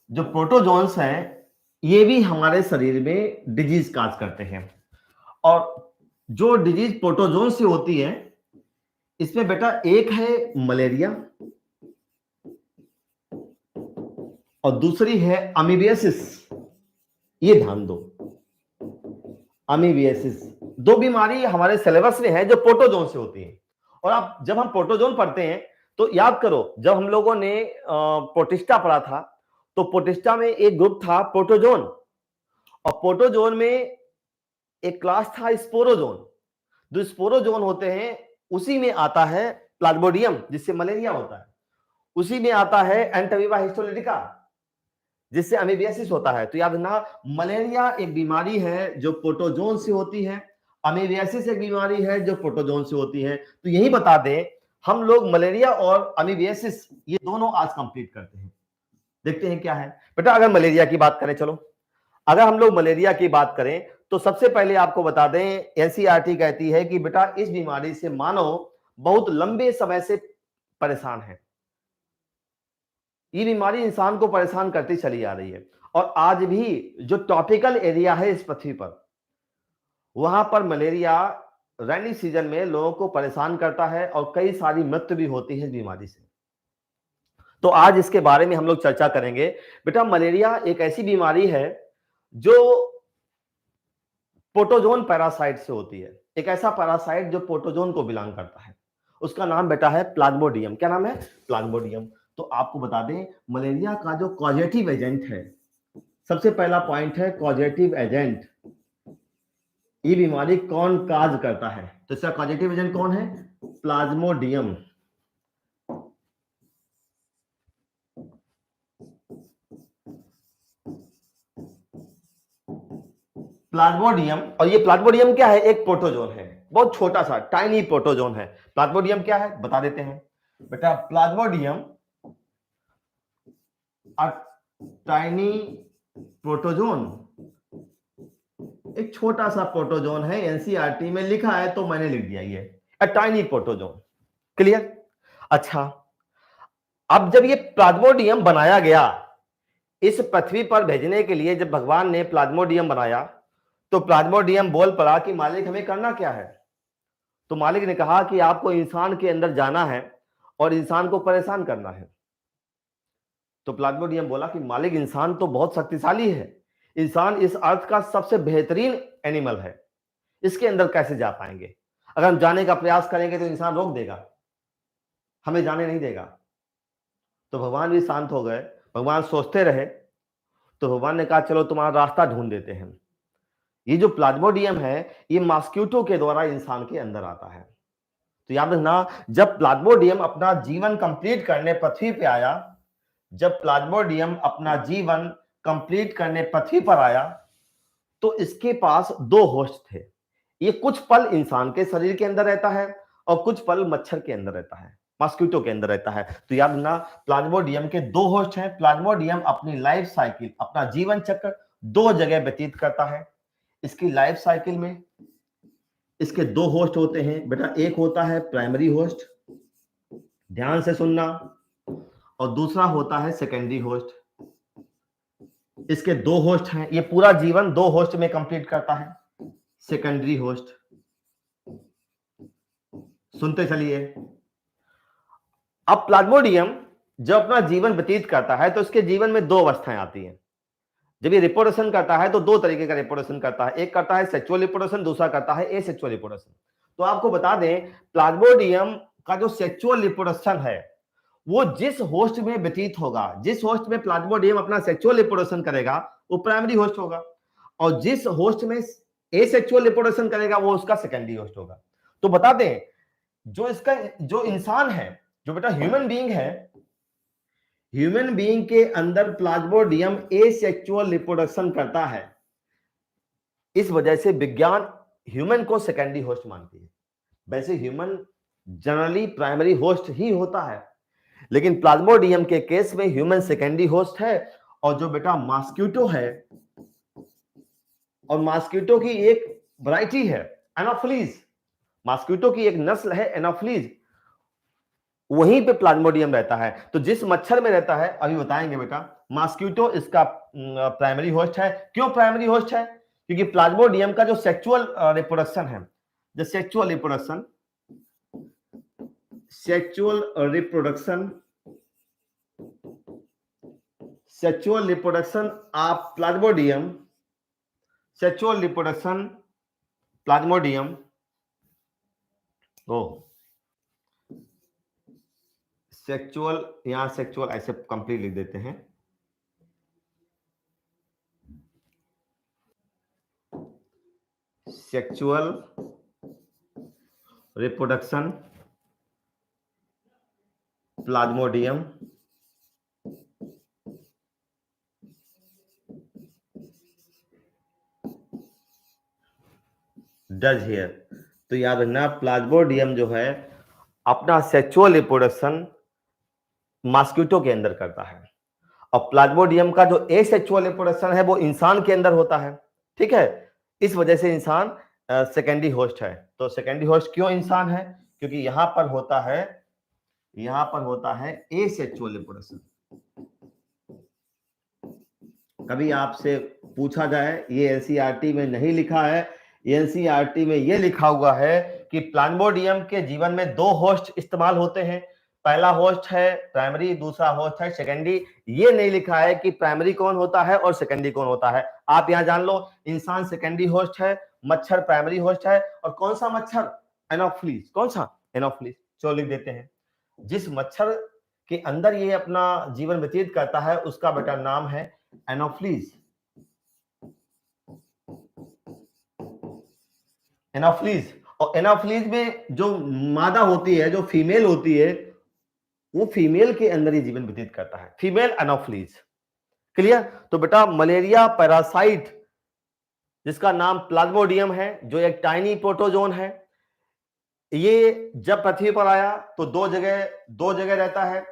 जो प्रोटोजोन्स हैं ये भी हमारे शरीर में डिजीज काज करते हैं. और जो डिजीज प्रोटोजोन से होती है इसमें बेटा एक है मलेरिया और दूसरी है अमीबियासिस. ये ध्यान दो, अमीबियासिस दो बीमारी हमारे सिलेबस में है जो प्रोटोजोन से होती है. और आप जब हम प्रोटोजोन पढ़ते हैं तो याद करो, जब हम लोगों ने प्रोटिस्टा पढ़ा था तो प्रोटिस्टा में एक ग्रुप था प्रोटोजोन और प्रोटोजोन में एक क्लास था स्पोरोजोन. जो स्पोरोजोन होते हैं उसी में आता है प्लाज्मोडियम जिससे मलेरिया होता है, उसी में आता है एंटामीबा हिस्टोलिटिका जिससे अमीबियासिस होता है. तो याद रखना मलेरिया एक बीमारी है जो प्रोटोजोन से होती है, अमीबियासिस एक बीमारी है जो प्रोटोजोन से होती है. तो यही बता दें हम लोग मलेरिया और अमीबियासिस ये दोनों आज कंप्लीट करते हैं. देखते हैं क्या है बेटा. अगर मलेरिया की बात करें, चलो अगर हम लोग मलेरिया की बात करें तो सबसे पहले आपको बता दें एनसीईआरटी कहती है कि बेटा इस बीमारी से मानव बहुत लंबे समय से परेशान है. ये बीमारी इंसान को परेशान करती चली आ रही है और आज भी जो ट्रॉपिकल एरिया है इस पृथ्वी पर, वहां पर मलेरिया रेनी सीजन में लोगों को परेशान करता है और कई सारी मृत्यु भी होती है इस बीमारी से. तो आज इसके बारे में हम लोग चर्चा करेंगे. बेटा मलेरिया एक ऐसी बीमारी है जो प्रोटोजोन पैरासाइट से होती है. एक ऐसा पैरासाइट जो प्रोटोजोन को बिलोंग करता है, उसका नाम बेटा है प्लाज्मोडियम. क्या नाम है? प्लाज्मोडियम. तो आपको बता दें मलेरिया का जो कॉजेटिव एजेंट है, सबसे पहला पॉइंट है कॉजेटिव एजेंट. ये बीमारी कौन काज करता है? तो इसका कॉजेटिव एजेंट कौन है? प्लाज्मोडियम। प्लाज्मोडियम, और ये प्लाज्मोडियम क्या है? एक प्रोटोजोन है, बहुत छोटा सा टाइनी प्रोटोजोन है। प्लाज्मोडियम क्या है बता देते हैं बेटा। प्लाज्मोडियम टाइनी प्रोटोजोन, एक छोटा सा प्रोटोजोन है। एनसीईआरटी में लिखा है तो मैंने लिख दिया ये टाइनी प्रोटोजोन। क्लियर? अच्छा, अब जब ये प्लाज्मोडियम बनाया गया इस पृथ्वी पर भेजने के लिए, जब भगवान ने प्लाज्मोडियम बनाया तो प्लाज्मोडियम बोल पड़ा कि मालिक हमें करना क्या है? तो मालिक ने कहा कि आपको इंसान के अंदर जाना है और इंसान को परेशान करना है। तो प्लाज्मोडियम बोला कि मालिक इंसान तो बहुत शक्तिशाली है, इंसान इस अर्थ का सबसे बेहतरीन एनिमल है, इसके अंदर कैसे जा पाएंगे? अगर हम जाने का प्रयास करेंगे तो इंसान रोक देगा, हमें जाने नहीं देगा। तो भगवान भी शांत हो गए, भगवान सोचते रहे। तो भगवान ने कहा चलो तुम्हारा रास्ता ढूंढ देते हैं। ये जो प्लाज्मोडियम है ये मॉस्क्यूटो के द्वारा इंसान के अंदर आता है। तो याद रखना, जब प्लाज्मोडियम अपना जीवन कंप्लीट करने पृथ्वी पे आया, जब प्लाज्मोडियम अपना जीवन कंप्लीट करने पृथ्वी पर आया तो इसके पास दो होस्ट थे। ये कुछ पल इंसान के शरीर के अंदर रहता है और कुछ पल मच्छर के अंदर रहता है, मॉस्क्यूटो के अंदर रहता है। तो याद रखना, प्लाज्मोडियम के दो होस्ट हैं। प्लाज्मोडियम अपनी लाइफ साइकिल, अपना जीवन चक्र दो जगह व्यतीत करता है। इसकी लाइफ साइकिल में इसके दो होस्ट होते हैं बेटा। एक होता है प्राइमरी होस्ट, ध्यान से सुनना, और दूसरा होता है सेकेंडरी होस्ट। इसके दो होस्ट हैं, ये पूरा जीवन दो होस्ट में कंप्लीट करता है। सेकेंडरी होस्ट, सुनते चलिए। अब प्लाज्मोडियम जब अपना जीवन व्यतीत करता है तो उसके जीवन में दो अवस्थाएं आती हैं। जब ये रिप्रोडक्शन करता है तो दो तरीके का रिप्रोडक्शन करता है, एक करता है सेक्सुअल रिप्रोडक्शन, दूसरा करता है एसेक्सुअल रिप्रोडक्शन। तो आपको बता दें, प्लाज्मोडियम का जो सेक्सुअल रिप्रोडक्शन है वो जिस होस्ट में व्यतीत होगा, जिस होस्ट में प्लाज्मोडियम अपना सेक्सुअल रिप्रोडक्शन करेगा वो प्राइमरी होस्ट होगा, और जिस होस्ट में एसेक्सुअल रिप्रोडक्शन करेगा वो उसका सेकेंडरी होस्ट होगा। तो बता दें, जो इसका जो इंसान है, जो बेटा ह्यूमन बीइंग है, ह्यूमन बीइंग के अंदर प्लाज्मोडियम एसेक्सुअल रिप्रोडक्शन करता है। इस वजह से विज्ञान ह्यूमन को सेकेंडरी होस्ट मानती है। वैसे ह्यूमन जनरली प्राइमरी होस्ट ही होता है, लेकिन प्लाज्मोडियम के केस में ह्यूमन सेकेंडरी होस्ट है। और जो बेटा मॉस्क्यूटो है, और मॉस्क्यूटो की एक वैरायटी है एनोफिलीज, मॉस्क्यूटो की एक नस्ल है एनोफिलीज, वहीं पे प्लाज्मोडियम रहता है। तो जिस मच्छर में रहता है, अभी बताएंगे बेटा, मॉस्क्यूटो इसका प्राइमरी होस्ट है। क्यों प्राइमरी होस्ट है? क्योंकि प्लाज्मोडियम का जो सेक्सुअल रिप्रोडक्शन है, जो sexual reproduction of Plasmodium, sexual reproduction Plasmodium, sexual, यहां सेक्सुअल ऐसे कंप्लीट लिख देते हैं। Sexual reproduction Plasmodium does here. तो याद रखना, प्लाज्मोडियम जो है अपना सेक्सुअल रिप्रोडक्शन मॉस्क्यूटो के अंदर करता है, और प्लाज्मोडियम का जो एसेक्सुअल रिप्रोडक्शन है वो इंसान के अंदर होता है। ठीक है, इस वजह से इंसान सेकेंडरी होस्ट है। तो सेकेंडरी होस्ट क्यों इंसान है? क्योंकि यहां पर होता है एसेक्सुअल रिप्रोडक्शन। कभी आपसे पूछा जाए, ये एनसीईआरटी में नहीं लिखा है, एनसीईआरटी में ये लिखा हुआ है कि प्लाज्मोडियम के जीवन में दो होस्ट इस्तेमाल होते हैं। पहला होस्ट है प्राइमरी, दूसरा होस्ट है सेकेंडरी। ये नहीं लिखा है कि प्राइमरी कौन होता है और सेकेंडरी कौन होता है। आप यहां जान लो, इंसान सेकेंडरी होस्ट है, मच्छर प्राइमरी होस्ट है। और कौन सा मच्छर? एनोफिलीज। कौन सा? एनोफिलीज। चलो लिख देते हैं। जिस मच्छर के अंदर ये अपना जीवन व्यतीत करता है उसका बेटा नाम है एनोफिलीज। एनाफ्लीज। और एनाफ्लीज में जो मादा होती है, जो फीमेल होती है, वो फीमेल के अंदर ही जीवन व्यतीत करता है, फीमेल एनाफ्लीज। क्लियर? तो बेटा मलेरिया पैरासाइट जिसका नाम प्लाज्मोडियम है, जो एक टाइनी प्रोटोजोन है, ये जब पृथ्वी पर आया तो दो जगह रहता है।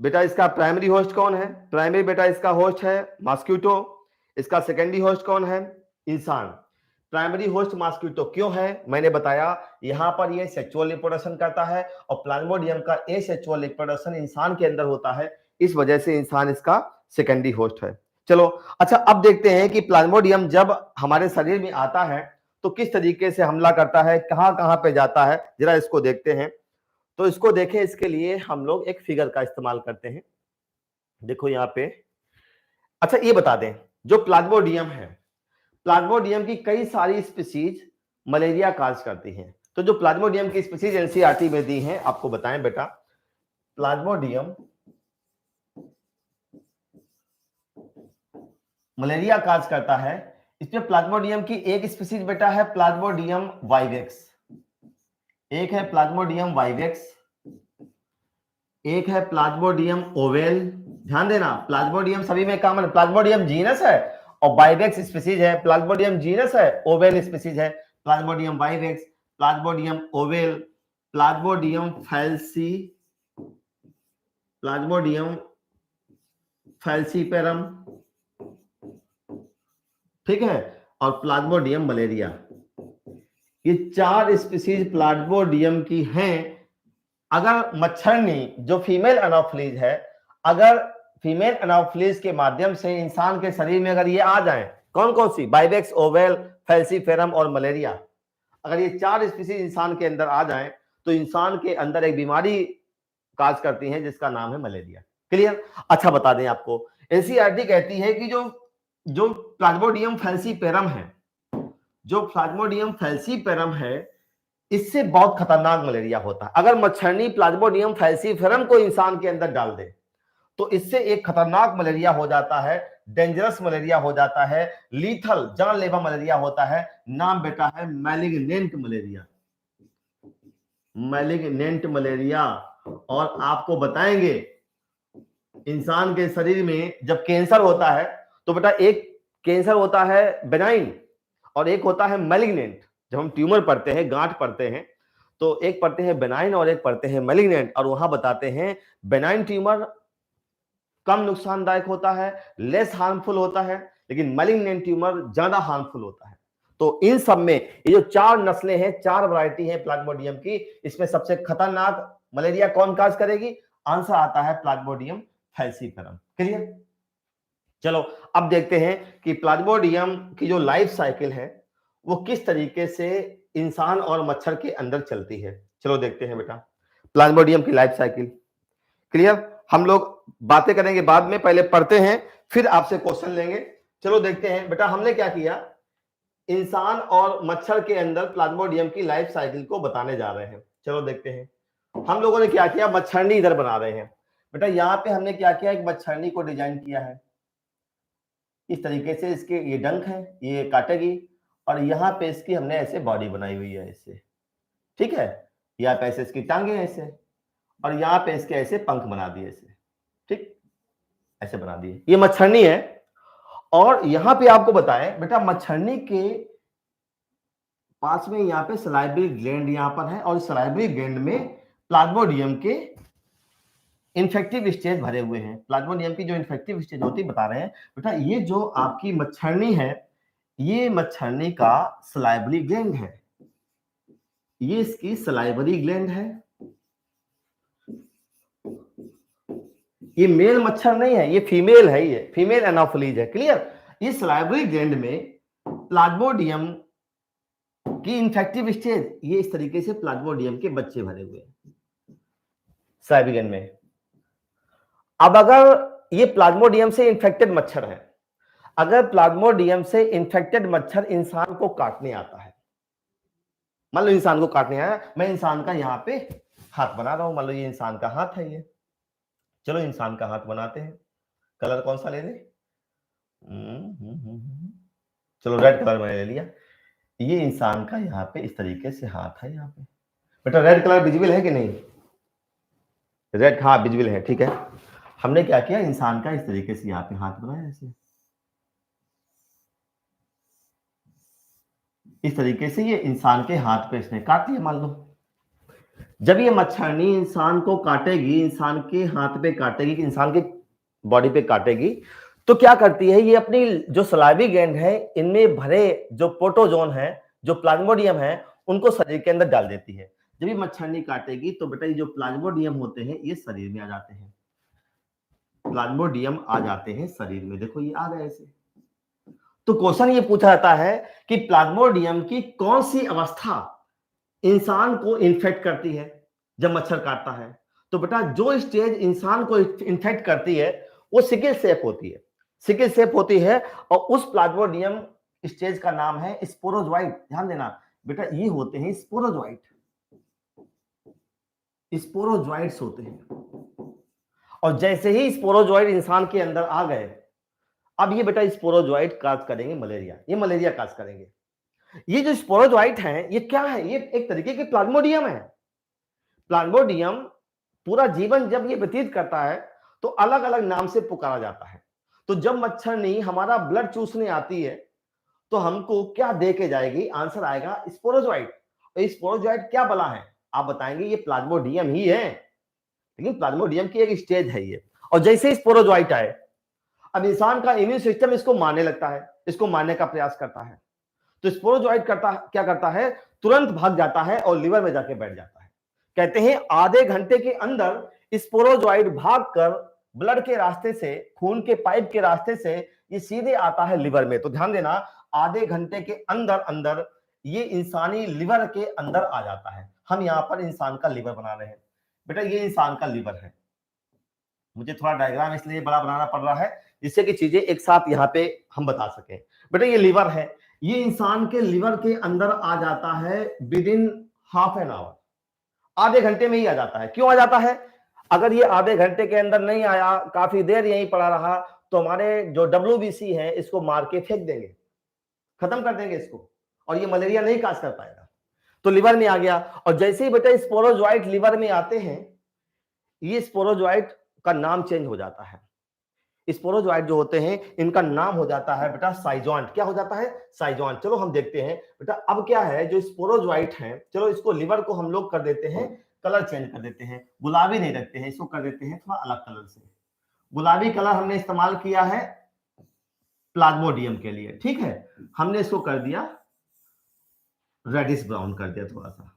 बेटा इसका प्राइमरी होस्ट कौन है? प्राइमरी बेटा इसका होस्ट है मॉस्किटो। इसका सेकेंडरी होस्ट कौन है? इंसान। प्राइमरी होस्ट मॉस्किटो क्यों है? मैंने बताया यहां पर ये सेक्सुअल रिप्रोडक्शन करता है और प्लाज्मोडियम का एसेक्सुअल रिप्रोडक्शन इंसान के अंदर होता है, इस वजह से इंसान इसका सेकेंडरी होस्ट है। चलो अच्छा, अब देखते हैं कि प्लाज्मोडियम जब हमारे शरीर में आता है तो किस तरीके से हमला करता है, कहां कहां पे जाता है, जरा इसको देखते हैं। तो इसको देखें, इसके लिए हम लोग एक फिगर का इस्तेमाल करते हैं। देखो यहां पे, अच्छा ये बता दें, जो प्लाज्मोडियम है, प्लाज्मोडियम की कई सारी स्पीसीज मलेरिया काज करती हैं। तो जो प्लाज्मोडियम की स्पीसीज एनसीईआरटी में दी हैं, आपको बताएं बेटा, प्लाज्मोडियम मलेरिया काज करता है। इसमें प्लाज्मोडियम की एक स्पीसीज बेटा है प्लाज्मोडियम वाइवेक्स, एक है प्लाज्मोडियम वाइवेक्स, एक है प्लाज्मोडियम ओवेल। ध्यान देना, प्लाज्मोडियम सभी में कॉमन, प्लाज्मोडियम जीनस है और वाइवेक्स स्पीसीज है। प्लाज्मोडियम जीनस है, ओवेल स्पीसीज है। Plasmodium vivax, plasmodium ovale, plasmodium फैल्सी, प्लाज्मोडियम फैल्सीपेरम, ठीक है, और प्लाज्मोडियम मलेरिया। ये चार स्पीसीज प्लाज्मोडियम की हैं। अगर मच्छरनी जो फीमेल एनाफ्लीज है, अगर फीमेल एनाफ्लीज के माध्यम से इंसान के शरीर में अगर ये आ जाए, कौन कौन सी? वाइवेक्स, ओवेल, फैल्सीफेरम और मलेरिया, अगर ये चार स्पीसीज इंसान के अंदर आ जाए तो इंसान के अंदर एक बीमारी काज करती है जिसका नाम है मलेरिया। क्लियर? अच्छा बता दें आपको, एनसीईआरटी कहती है कि जो प्लाज्मोडियम फैल्सीपेरम है, जो प्लाज्मोडियम फैल्सीपेरम है, इससे बहुत खतरनाक मलेरिया होता है। अगर मच्छरनी प्लाज्मोडियम फैल्सीफेरम को इंसान के अंदर डाल दे तो इससे एक खतरनाक मलेरिया हो जाता है, डेंजरस मलेरिया हो जाता है, लीथल जानलेवा मलेरिया होता है। नाम बेटा है मैलिग्नेंट मलेरिया, मैलिग्नेंट मलेरिया। और आपको बताएंगे इंसान के शरीर में जब कैंसर होता है तो बेटा एक कैंसर होता है बेनाइन और एक होता है मैलिग्नेंट। जब हम ट्यूमर पढ़ते हैं, गांठ पढ़ते हैं, तो एक पढ़ते हैं बेनाइन और एक पढ़ते हैं मैलिग्नेंट, और वहां बताते हैं बेनाइन ट्यूमर कम नुकसानदायक होता है, लेस हार्मफुल होता है, लेकिन मैलिग्नेंट ट्यूमर ज्यादा हार्मफुल होता है। तो इन सब में ये जो चार नस्लें हैं, चार वैरायटी है प्लाज्मोडियम की, इसमें सबसे खतरनाक मलेरिया कौन काज करेगी? आंसर आता है प्लाज्मोडियम फैल्सीपेरम। क्लियर? चलो अब देखते हैं कि प्लाज्मोडियम की जो लाइफ साइकिल है वो किस तरीके से इंसान और मच्छर के अंदर चलती है। चलो देखते हैं बेटा प्लाज्मोडियम की लाइफ साइकिल। क्लियर? हम लोग बातें करेंगे बाद में, पहले पढ़ते हैं फिर आपसे क्वेश्चन लेंगे। चलो देखते हैं बेटा, हमने क्या किया, इंसान और मच्छर के अंदर प्लाज्मोडियम की लाइफ साइकिल को बताने जा रहे हैं। चलो देखते हैं हम लोगों ने क्या किया, मच्छरनी इधर बना रहे हैं। बेटा यहाँ पे हमने क्या किया, एक मच्छरनी को डिजाइन किया है इस तरीके से, इसके ये डंक है, ये काटेगी, और यहाँ पे इसकी हमने ऐसे बॉडी बनाई हुई है ऐसे, ठीक है, यहाँ पे ऐसे इसकी टांगे ऐसे, और यहाँ पे इसके ऐसे पंख बना दिए ऐसे, ठीक, ऐसे बना दिए। ये मच्छरनी है। और यहाँ पे आपको बताएं बेटा, मच्छरनी के पास में यहाँ पे सलाइवरी ग्लैंड यहाँ पर है, और सलाइवरी ग्लैंड में प्लाज्मोडियम के इन्फेक्टिव स्टेज भरे हुए हैं। प्लाज्मोडियम की जो इन्फेक्टिव स्टेज होती बता रहे हैं बेटा, ये जो आपकी मच्छरनी है, ये मच्छरनी का सलाइवरी ग्लैंड है, ये इसकी सलाइवरी ग्लैंड है। ये मेल मच्छर नहीं है, ये फीमेल है, ये फीमेल एनाफिलीज है। क्लियर? इस सलाइवरी ग्लैंड में प्लाज्मोडियम की इन्फेक्टिव स्टेज, ये इस तरीके से प्लाज्मोडियम के बच्चे भरे हुए हैं सलाइवरी ग्लैंड में। अब अगर ये प्लाज्मोडियम से इन्फेक्टेड मच्छर है, अगर प्लाज्मोडियम से इन्फेक्टेड मच्छर इंसान को काटने आता है, मान लो इंसान को काटने आया, मैं इंसान का यहाँ पे हाथ बना रहा हूं, मान लो ये इंसान का हाथ है ये, चलो इंसान का हाथ बनाते हैं। कलर कौन सा ले ले? चलो रेड कलर मैंने ले लिया। ये इंसान का यहाँ पे इस तरीके से हाथ है। यहाँ पे बेटा रेड कलर विजिबल है कि नहीं? रेड, हाँ विजिबल है, ठीक है। हमने क्या किया, इंसान का इस तरीके से यहाँ पे हाथ बनाया ऐसे, इस तरीके से ये इंसान के हाथ पे इसने काट दिया मान लो। जब ये मच्छरनी इंसान को काटेगी, इंसान के हाथ पे काटेगी, इंसान की बॉडी पे काटेगी, तो क्या करती है, ये अपनी जो सलाइवी ग्लैंड है इनमें भरे जो प्रोटोजोन है, जो प्लाज्मोडियम है, उनको शरीर के अंदर डाल देती है। जब ये मच्छरनी काटेगी तो बेटा ये जो प्लाज्मोडियम होते हैं ये शरीर में आ जाते हैं, प्लाज्मोडियम आ जाते हैं शरीर में। देखो ये आ गए ऐसे। तो क्वेश्चन ये पूछा जाता है कि प्लाज्मोडियम की कौन सी अवस्था इंसान को इन्फेक्ट करती है जब मच्छर काटता है? तो बेटा जो स्टेज इंसान को इन्फेक्ट करती है वो सिकल सेप होती है, सिकल सेप होती है, और उस प्लाज्मोडियम स्टेज का नाम है स्पोरोजोइट। ध्यान देना बेटा, ये होते हैं स्पोरोजोइट, स्पोरोजोइट्स होते हैं। और जैसे ही स्पोरोजोइट इंसान के अंदर आ गए, अब ये बेटा स्पोरोजोइट काज करेंगे मलेरिया, ये मलेरिया काज करेंगे। ये जो स्पोरोजोइट हैं ये क्या है, ये एक तरीके के प्लाज्मोडियम है। प्लाज्मोडियम पूरा जीवन जब ये व्यतीत करता है तो अलग अलग नाम से पुकारा जाता है। तो जब मच्छरनी हमारा ब्लड चूसने आती है तो हमको क्या दे के जाएगी? आंसर आएगा स्पोरोजोइट। तो स्पोरोजोइट क्या बला है? आप बताएंगे ये प्लाज्मोडियम ही है, लेकिन प्लाज्मोडियम की एक स्टेज है ये। और जैसे ही स्पोरोजोइट आए, अब इंसान का इम्यून सिस्टम इसको मारने लगता है, इसको मारने का प्रयास करता है। तो स्पोरोजोइट क्या करता है, तुरंत भाग जाता है और लिवर में जाके बैठ जाता है। कहते हैं आधे घंटे के अंदर स्पोरोजोइट भागकर ब्लड के रास्ते से, खून के पाइप के रास्ते से ये सीधे आता है लिवर में। तो ध्यान देना, आधे घंटे के अंदर अंदर ये इंसानी लिवर के अंदर आ जाता है। हम यहाँ पर इंसान का लिवर बना रहे हैं बेटा, ये इंसान का लिवर है। मुझे थोड़ा डायग्राम इसलिए बड़ा बनाना पड़ रहा है जिससे कि चीजें एक साथ यहाँ पे हम बता सकें। बेटा ये लिवर है, ये इंसान के लिवर के अंदर आ जाता है with in half an hour, आधे घंटे में ही आ जाता है। क्यों आ जाता है? अगर ये आधे घंटे के अंदर नहीं आया, काफी देर यहीं पड़ा रहा, तो हमारे जो WBC है इसको मार के फेंक देंगे, खत्म कर देंगे इसको, और ये मलेरिया नहीं काज कर पाएगा। तो लिवर में आ गया, और जैसे ही बेटा स्पोरोजोइट लिवर में आते हैं, ये स्पोरोजोइट का नाम चेंज हो जाता है। स्पोरोजोइट जो होते हैं इनका नाम हो जाता है बेटा साइजोंट। क्या हो जाता है? साइजोंट। चलो हम देखते हैं बेटा अब क्या है जो स्पोरोजोइट है। चलो इसको लिवर को हम लोग कर देते हैं, कलर चेंज कर देते हैं, गुलाबी नहीं रखते हैं, इसको कर देते हैं थोड़ा अलग कलर से। गुलाबी कलर हमने इस्तेमाल किया है प्लाज्मोडियम के लिए, ठीक है। हमने इसको कर दिया रेडिश ब्राउन कर दिया थोड़ा सा,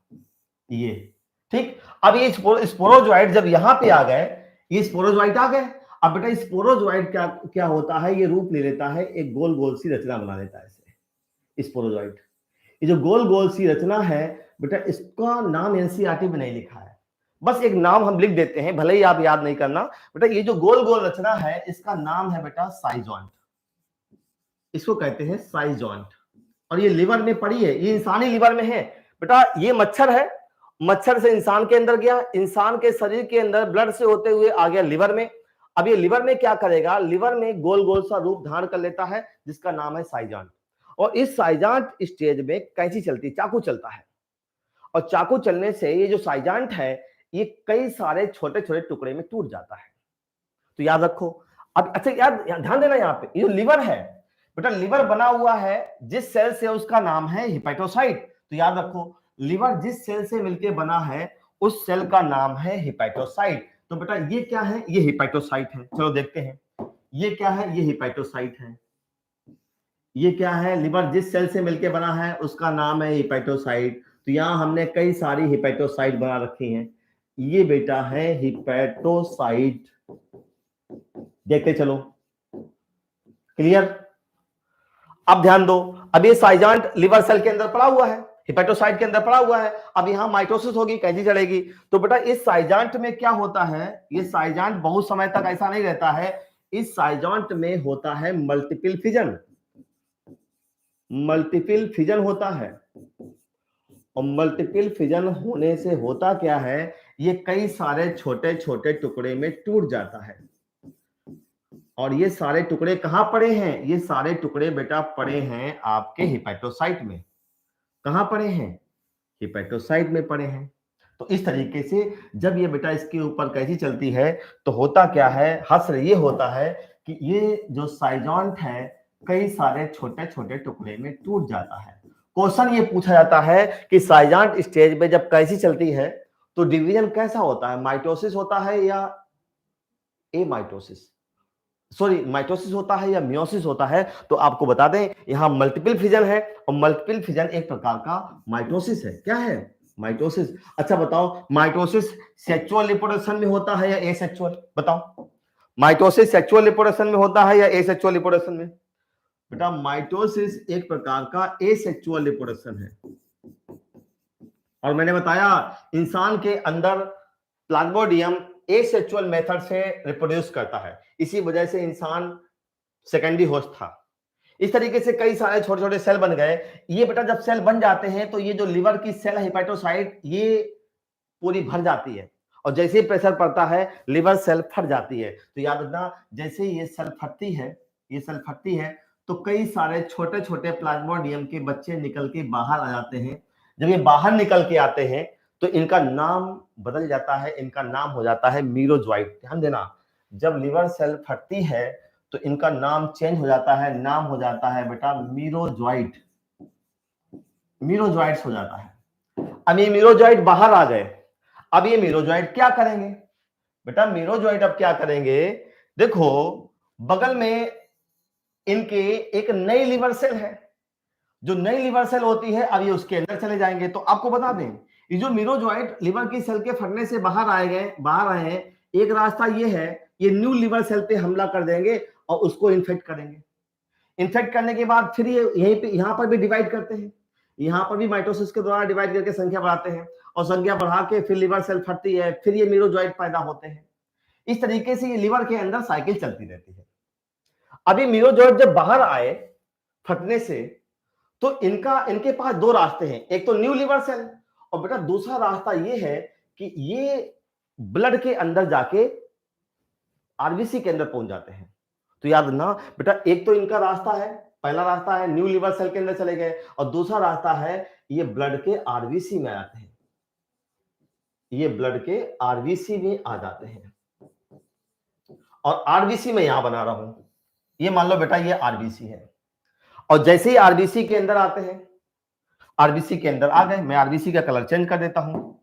ये ठीक। अब ये स्पोरोजोइट जब यहां पे आ गए, ये स्पोरोजोइट आ गए। अब बेटा स्पोरोजोइट क्या क्या होता है, ये रूप ले लेता है, एक गोल गोल सी रचना बना लेता है इसे स्पोरोजोइट। ये जो गोल गोल सी रचना है बेटा, इसका नाम एनसीईआरटी में नहीं लिखा है, बस एक नाम हम लिख देते हैं, भले ही आप याद नहीं करना। बेटा ये जो गोल गोल रचना है इसका नाम है बेटा साइजोंट, इसको कहते हैं साइजोंट। और ये लिवर में पड़ी है, ये इंसानी लिवर में है बेटा। ये मच्छर है, मच्छर से इंसान के अंदर गया, इंसान के शरीर के अंदर ब्लड से होते हुए आ गया लिवर में। अब ये लिवर में क्या करेगा, लिवर में गोल गोल सा रूप धारण कर लेता है जिसका नाम है साइजांट। और इस साइजांट स्टेज में कैंची चलती, चाकू चलता है, और चाकू चलने से ये जो साइजांट है ये कई सारे छोटे छोटे टुकड़े में टूट जाता है। तो याद रखो। अब अच्छा याद ध्यान देना, यहाँ पे ये जो लिवर है बेटा, लिवर बना हुआ है जिस सेल से उसका नाम है हिपैटोसाइट। तो याद रखो, लिवर जिस सेल से मिलके बना है उस सेल का नाम है हिपैटोसाइट। तो बेटा ये क्या है, ये हिपैटोसाइट है। चलो देखते हैं ये क्या है, ये हिपैटोसाइट है। ये क्या है, लिवर जिस सेल से मिलके बना है उसका नाम है हिपैटोसाइट। तो यहां हमने कई सारी हिपैटोसाइट बना रखी हैं, ये बेटा है हिपैटोसाइट। देखते चलो, क्लियर। अब ध्यान दो, अब ये साइजांट लिवर सेल के अंदर पड़ा हुआ है, हिपैटोसाइट के अंदर पड़ा हुआ है। अब यहां माइटोसिस होगी, कैंची चढ़ेगी। तो बेटा इस साइजांट में क्या होता है, ये साइजांट बहुत समय तक ऐसा नहीं रहता है, इस साइजांट में होता है मल्टीपल फिजन, मल्टीपल फिजन होता है। और मल्टीपल फिजन होने से होता क्या है, ये कई सारे छोटे छोटे टुकड़े में टूट जाता है। और ये सारे टुकड़े कहां पड़े हैं, ये सारे टुकड़े बेटा पड़े हैं आपके हिपैटोसाइट में। कहां पड़े हैं? हिपेटोसाइट में पड़े हैं। तो इस तरीके से जब ये बेटा इसके ऊपर कैसी चलती है तो होता क्या है, हश्र ये होता है कि ये जो साइजांट है कई सारे छोटे छोटे टुकड़े में टूट जाता है। क्वेश्चन ये पूछा जाता है कि साइजांट स्टेज पे जब कैसी चलती है तो डिवीजन कैसा होता है, माइटोसिस होता है या एमाइटोसिस, सॉरी माइटोसिस होता है या मियोसिस होता है? तो आपको बता दें यहां मल्टीपल फिजन है और मल्टीपल फिजन एक प्रकार का माइटोसिस है। क्या है? माइटोसिस। अच्छा बताओ, माइटोसिस सेक्सुअल रिप्रोडक्शन में होता है या एसेक्सुअल? बताओ, माइटोसिस सेक्सुअल रिप्रोडक्शन में होता है या एसेक्सुअल रिप्रोडक्शन में? बेटा माइटोसिस एक प्रकार का एसेक्सुअल रिप्रोडक्शन है। और मैंने बताया इंसान के अंदर प्लाज्मोडियम एसेक्सुअल मेथड से रिप्रोड्यूस करता है, इसी वजह से इंसान सेकेंडरी होस्ट था। इस तरीके से कई सारे छोटे छोटे सेल बन गए। ये बेटा जब सेल बन जाते हैं तो ये जो लिवर की सेल है हेपेटोसाइट ये पूरी भर जाती है और जैसे ही प्रेशर पड़ता है लिवर सेल फट जाती है। तो याद रखना जैसे ही ये सेल फटती है, ये सेल फटती है तो कई सारे छोटे छोटे प्लाज्मोडियम के बच्चे निकल के बाहर आ जाते हैं। जब ये बाहर निकल के आते हैं तो इनका नाम बदल जाता है, इनका नाम हो जाता है मीरोजॉइट। ध्यान देना, जब लिवर सेल फटती है तो इनका नाम चेंज हो जाता है, नाम हो जाता है बेटा मीरोजॉइट, मीरोजॉइट्स हो जाता है। अब ये मीरोजॉइट बाहर आ गए, अब ये मीरोजॉइट क्या करेंगे? बेटा मीरोजॉइट अब क्या करेंगे, देखो बगल में इनके एक नई लिवर सेल है, जो नई लिवर सेल होती है अब ये उसके अंदर चले जाएंगे। तो आपको बता दें ये जो मीरोजॉइट लिवर की सेल के फटने से बाहर आए हैं, एक रास्ता ये है, ये न्यू लिवर सेल पे हमला कर देंगे और उसको इन्फेक्ट करेंगे। इन्फेक्ट करने के बाद फिर ये यहीं पे यहां पर भी डिवाइड करते हैं, यहां पर भी माइटोसिस के द्वारा डिवाइड करके संख्या बढ़ाते हैं और संख्या बढ़ा के फिर लिवर सेल फटती है, फिर ये मीरोजॉइट पैदा होते हैं। इस तरीके से ये लिवर के अंदर साइकिल चलती रहती है। अभी मीरोजॉइट जब बाहर आए फटने से तो इनके पास दो रास्ते हैं, एक तो न्यू लिवर सेल और बेटा दूसरा रास्ता ये है कि ये ब्लड के अंदर जाके आरबीसी के अंदर पहुंच जाते हैं। तो याद रखना बेटा एक तो इनका रास्ता है, पहला रास्ता है न्यू लिवर सेल के अंदर चले गए और दूसरा रास्ता है ये ब्लड के आरबीसी में आते हैं, ये ब्लड के आरबीसी में आ जाते हैं। और आरबीसी में यहां बना रहा हूं, ये मान लो बेटा ये आरबीसी है और जैसे ही आरबीसी के अंदर आते हैं, आरबीसी के अंदर आ गए, मैं आरबीसी का कलर चेंज कर देता हूं,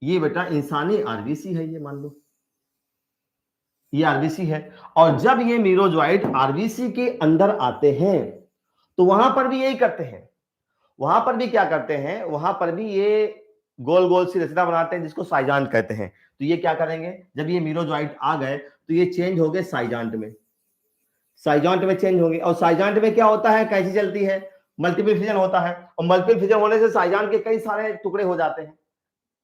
ये बेटा इंसानी आरबीसी है, ये मान लो ये आरबीसी है। और जब ये मीरोजॉइट आरबीसी के अंदर आते हैं तो वहां पर भी यही करते हैं, वहां पर भी क्या करते हैं, वहां पर भी ये गोल गोल सी रचना बनाते हैं जिसको साइजांट कहते हैं। तो ये क्या करेंगे, जब ये मीरोजॉइट आ गए तो ये चेंज हो गए साइजांट में, साइजांट में चेंज होंगे। और साइजांट में क्या होता है, कैसी चलती है, मल्टीपल फिजन होता है और मल्टीपल फिजन होने से साइजांट के कई सारे टुकड़े हो जाते हैं।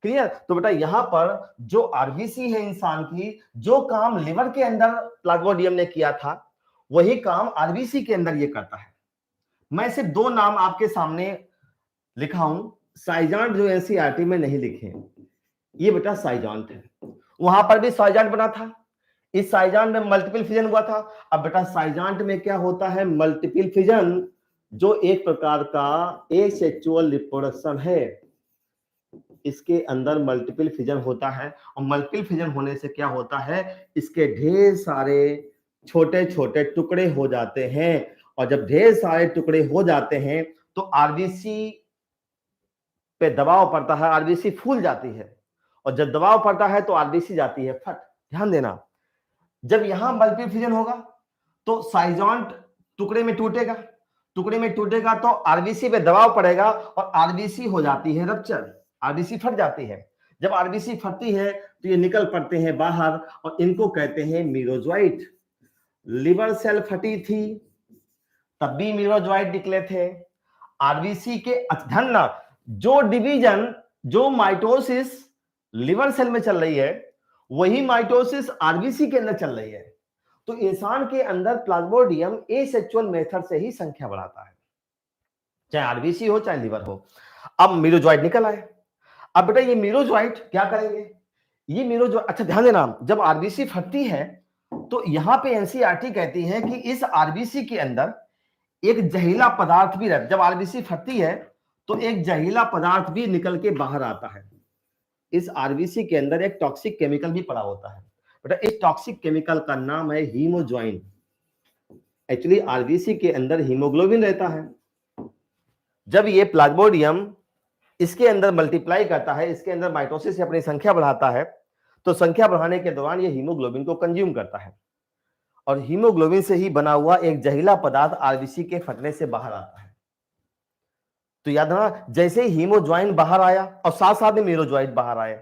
क्लियर? तो बेटा यहां पर जो आरबीसी है इंसान की, जो काम लिवर के अंदर प्लाज्मोडियम ने किया था वही काम आरबीसी के अंदर ये करता है। मैं सिर्फ दो नाम आपके सामने लिखा हूं, साइजांट जो एनसीईआरटी में नहीं लिखे, ये बेटा साइजांट है, वहां पर भी साइजांट बना था, इस साइजांट में मल्टीपल फिजन हुआ था। अब बेटा साइजांट में क्या होता है, मल्टीपल फिजन, जो एक प्रकार का एसेक्सुअल रिप्रोडक्शन है, इसके अंदर मल्टीपल फिजन होता है और मल्टीपल फिजन होने से क्या होता है, इसके ढेर सारे छोटे छोटे टुकड़े हो जाते हैं और जब ढेर सारे टुकड़े हो जाते हैं तो आरबीसी पे दबाव पड़ता है, आरबीसी फूल जाती है और जब दबाव पड़ता है तो आरबीसी जाती है फट। ध्यान देना, जब यहां मल्टीपल फिजन होगा तो साइजांट टुकड़े में टूटेगा, टुकड़े में टूटेगा तो आरबीसी पे दबाव पड़ेगा और आरबीसी हो जाती है रप्चर, आरबीसी फट जाती है। जब आरबीसी फटती है तो ये निकल पड़ते हैं बाहर और इनको कहते हैं मीरोजॉइट। लिवर सेल फटी थी तब भी मीरोजॉइट निकले थे। आरबीसी के अध्ययन, जो डिवीजन, जो माइटोसिस लिवर सेल में चल रही है वही माइटोसिस आरबीसी के अंदर चल रही है। तो इंसान के अंदर प्लाज्मोडियम एसेक्सुअल मेथड से ही संख्या बढ़ाता है, चाहे आरबीसी हो चाहे लिवर हो। अब मीरोजॉइट निकल आए, अब बेटा ये मीरोजॉइट क्या करेंगे, ये मीरोजॉइट, अच्छा ध्यान देना, जब आरबीसी फटती है तो यहां पे एनसीईआरटी कहती है कि इस आरबीसी के अंदर एक जहरीला पदार्थ भी रहता है। जब आरबीसी फटती है तो एक जहरीला पदार्थ भी निकल के बाहर आता है। इस आरबीसी के अंदर एक टॉक्सिक केमिकल भी पड़ा होता है बेटा। इस टॉक्सिक केमिकल का नाम है हीमोज्वाइन। एक्चुअली आरबीसी के अंदर हीमोग्लोबिन रहता है। जब ये प्लाज्मोडियम इसके अंदर मल्टीप्लाई करता है, इसके अंदर माइटोसिस से अपनी संख्या बढ़ाता है, तो संख्या बढ़ाने के दौरान ये हीमोग्लोबिन को कंज्यूम करता है और हीमोग्लोबिन से ही बना हुआ एक जहरीला पदार्थ आरबीसी के फटने से बाहर आता है। तो याद रखना, जैसे ही हीमोज्वाइन बाहर आया और साथ साथ में मीरोज्वाइट बाहर आए,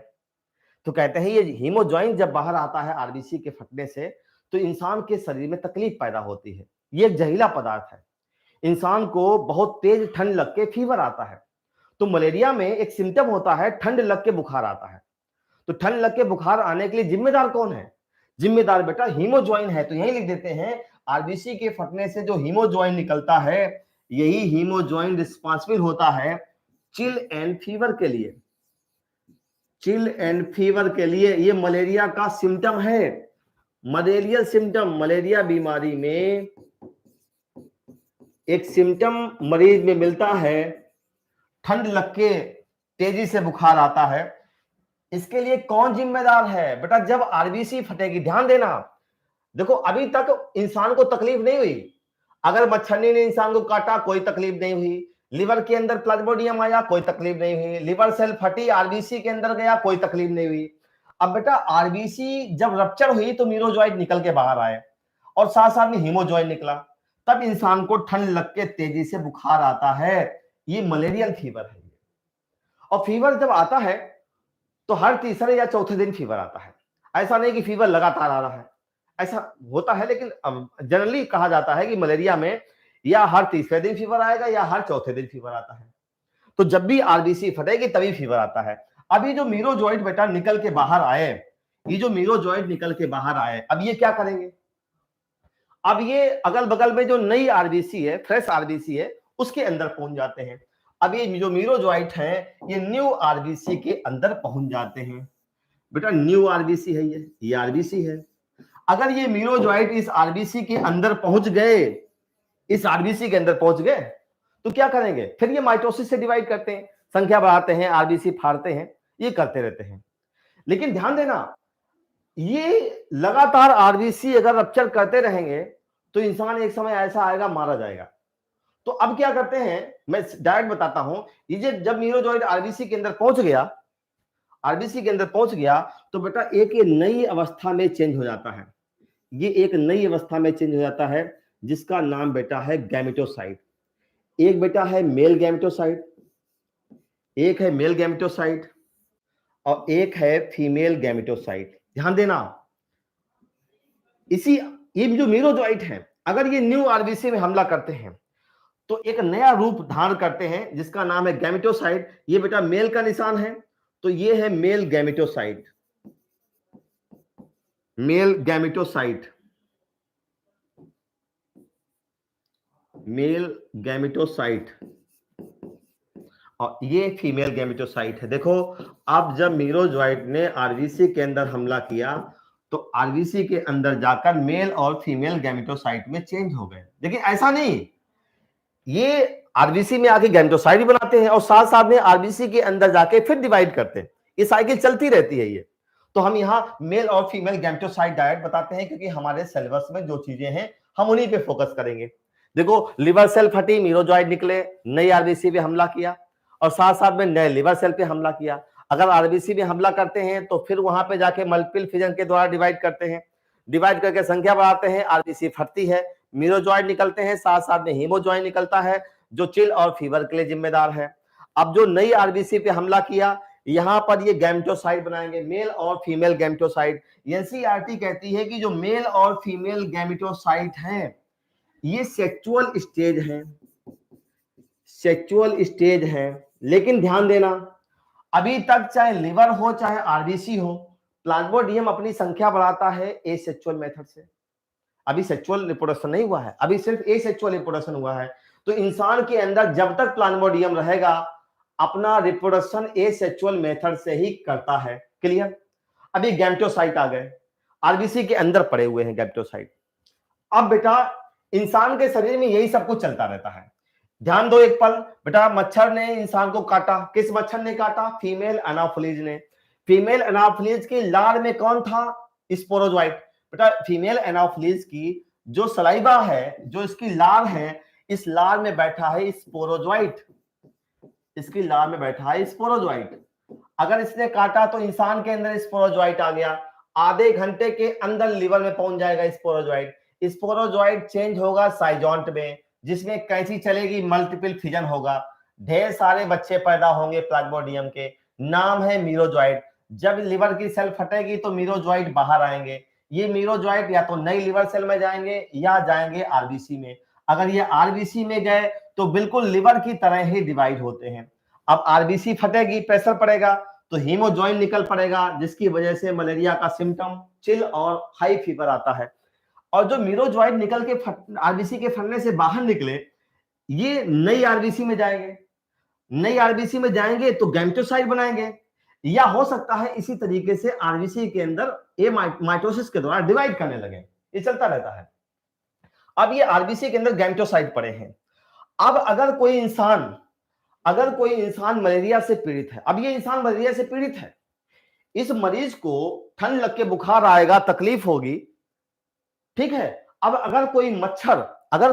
तो कहते हैं ये हीमोज्वाइन जब बाहर आता है आरबीसी के फटने से, तो इंसान के शरीर में तकलीफ पैदा होती है। ये एक जहरीला पदार्थ है। इंसान को बहुत तेज ठंड लग के फीवर आता है। तो मलेरिया में एक सिम्टम होता है, ठंड लग के बुखार आता है। तो ठंड लग के बुखार आने के लिए जिम्मेदार कौन है? जिम्मेदार बेटा हीमोज्वाइन है। तो यही लिख देते हैं, आरबीसी के फटने से जो हीमोज्वाइन निकलता है, यही हीमोज्वाइन रिस्पांसिबल होता है चिल एंड फीवर के लिए। चिल एंड फीवर के लिए ये मलेरिया का सिम्टम है। मलेरियल सिम्टम, मलेरिया बीमारी में एक सिम्टम मरीज में मिलता है, ठंड लग के तेजी से बुखार आता है। इसके लिए कौन जिम्मेदार है बेटा? जब आरबीसी फटेगी, ध्यान देना, देखो अभी तक इंसान को तकलीफ नहीं हुई। अगर मच्छरनी ने इंसान को काटा, कोई तकलीफ नहीं हुई। लिवर के अंदर प्लाज्मोडियम आया, कोई तकलीफ नहीं हुई। लिवर सेल फटी, आरबीसी के अंदर गया, कोई तकलीफ नहीं हुई। अब बेटा आरबीसी जब रप्चर हुई तो मीरोजॉइट निकल के बाहर आए और साथ साथ में हीमोजॉइट निकला, तब इंसान को ठंड लग के तेजी से बुखार आता है। ये मलेरियल फीवर है। और फीवर जब आता है तो हर तीसरे या चौथे दिन फीवर आता है। ऐसा नहीं कि फीवर लगातार आ रहा है, ऐसा होता है, लेकिन जनरली कहा जाता है कि मलेरिया में या हर तीसरे दिन फीवर आएगा या हर चौथे दिन फीवर आता है। तो जब भी आरबीसी फटेगी तभी फीवर आता है। अभी जो मीरोजॉइट बेटा निकल के बाहर आए, ये जो मीरोजॉइट निकल के बाहर आए, अब ये क्या करेंगे? अब ये अगल बगल में जो नई आरबीसी है, फ्रेश आरबीसी है, उसके अंदर पहुंच जाते हैं। अब ये जो मीरोजॉइट है, ये न्यू आरबीसी के अंदर पहुंच जाते हैं। बेटा न्यू आरबीसी है, ये आरबीसी है। अगर ये मीरोजॉइट इस आरबीसी के अंदर पहुंच गए, इस आरबीसी के अंदर पहुंच गए, तो क्या करेंगे? फिर ये माइटोसिस से डिवाइड करते हैं, संख्या बढ़ाते हैं, आरबीसी फाड़ते हैं, ये करते रहते हैं। लेकिन ध्यान देना, ये लगातार आरबीसी अगर रप्चर करते रहेंगे तो इंसान एक समय ऐसा आएगा मारा जाएगा। तो अब क्या करते हैं, मैं डायरेक्ट बताता हूं। ये जब मीरोजॉइट आरबीसी के अंदर पहुंच गया, आरबीसी के अंदर पहुंच गया, तो बेटा एक ये नई अवस्था में चेंज हो जाता है। ये एक नई अवस्था में चेंज हो जाता है जिसका नाम बेटा है गैमेटोसाइट। एक बेटा है मेल गैमेटोसाइट, एक है मेल गैमेटोसाइट और एक है फीमेल गैमेटोसाइट। ध्यान देना, इसी ये जो मीरोजॉइट है, अगर ये न्यू आरबीसी में हमला करते हैं तो एक नया रूप धारण करते हैं जिसका नाम है गैमेटोसाइट। ये बेटा मेल का निशान है, तो ये है male gametocyte. Male gametocyte, male gametocyte, और ये फीमेल गैमेटोसाइट है। देखो अब जब मीरोजॉइट ने आरबीसी के अंदर हमला किया तो आरबीसी के अंदर जाकर मेल और फीमेल गैमेटोसाइट में चेंज हो गए। लेकिन ऐसा नहीं, ये आरबीसी में आके गैमेटोसाइट बनाते हैं और साथ साथ में आरबीसी के अंदर जाके फिर डिवाइड करते हैं। ये साइकिल चलती रहती है ये। तो हम यहाँ मेल और फीमेल गैमेटोसाइट डायरेक्ट बताते हैं क्योंकि हमारे सिलेबस में जो चीजें हैं हम उन्हीं पे फोकस करेंगे। देखो लिवर सेल फटी, मीरोजॉइट निकले, नई आरबीसी पे हमला किया और साथ साथ में नए लिवर सेल पे हमला किया। अगर आरबीसी में हमला करते हैं तो फिर वहां पे जाके मल्टीपल फिजन के द्वारा डिवाइड करते हैं, डिवाइड करके संख्या बढ़ाते हैं, आरबीसी फटती है, मीरोजॉइट निकलते हैं, साथ साथ में हीमोजॉइट निकलता है जो चिल और फीवर के लिए जिम्मेदार है। अब जो नई आरबीसी पे हमला किया, यहां पर ये गैमेटोसाइट बनाएंगे, मेल और फीमेल गैमेटोसाइट। एनसीईआरटी कहती है कि जो मेल और फीमेल गैमेटोसाइट हैं ये सेक्सुअल स्टेज है, सेक्सुअल स्टेज है। लेकिन ध्यान देना, अभी तक चाहे लिवर हो चाहे आरबीसी हो, प्लाज्मोडियम अपनी संख्या बढ़ाता है एसेक्सुअल मेथड से। अभी सेक्सुअल रिप्रोडक्शन नहीं हुआ है, अभी सिर्फ एसेक्सुअल रिप्रोडक्शन हुआ है। तो इंसान के अंदर जब तक प्लाज्मोडियम रहेगा अपना रिप्रोडक्शन एसेक्सुअल मेथड से ही करता है। क्लियर? अभी गैमेटोसाइट आ गए, आरबीसी के अंदर पड़े हुए हैं गैमेटोसाइट। अब बेटा इंसान के शरीर में यही सब कुछ चलता रहता है। ध्यान दो एक पल बेटा, मच्छर ने इंसान को काटा, किस मच्छर ने काटा? फीमेल एनाफिलीज ने। फीमेल एनाफिलीज की लार में कौन था? स्पोरोजोइट। बेटा फीमेल एनाफिलीज की जो सलाइवा है, जो इसकी लार है, इस लार में बैठा है स्पोरोजोइट, इसकी लार में बैठा है स्पोरोजोइट। अगर इसने काटा तो इंसान के अंदर स्पोरोजोइट आ गया, आधे घंटे के अंदर लिवर में पहुंच जाएगा स्पोरोजोइट। स्पोरोजोइट चेंज होगा साइजोंट में, जिसमें कैंची चलेगी, मल्टीपल फिजन होगा, ढेर सारे बच्चे पैदा होंगे प्लाज्मोडियम के, नाम है मीरोजोइट। जब लिवर की सेल फटेगी तो मीरोजोइट बाहर आएंगे। ये मीरोजोइट या तो नई लिवर सेल में जाएंगे या जाएंगे आरबीसी में। अगर ये आरबीसी में गए तो बिल्कुल लिवर की तरह ही डिवाइड होते हैं। अब आरबीसी फटेगी, प्रेशर पड़ेगा तो हीमोजॉइन निकल पड़ेगा, जिसकी वजह से मलेरिया का सिम्टम चिल और हाई फीवर आता है। और जो मीरोजॉइन निकल के आरबीसी के फटने से बाहर निकले, ये नई आरबीसी में जाएंगे, नई आरबीसी में जाएंगे तो गैमेटोसाइट बनाएंगे, या हो सकता है इसी तरीके से आरबीसी के अंदर ये माइटोसिस के दौरान डिवाइड करने लगे। ये चलता रहता है। अब ये आरबीसी के अंदर गैमेटोसाइट पड़े हैं। अब अगर कोई इंसान मलेरिया से पीड़ित है, अब ये इंसान मलेरिया से पीड़ित है, इस मरीज को ठंड लग के बुखार आएगा, तकलीफ होगी, ठीक है। अब अगर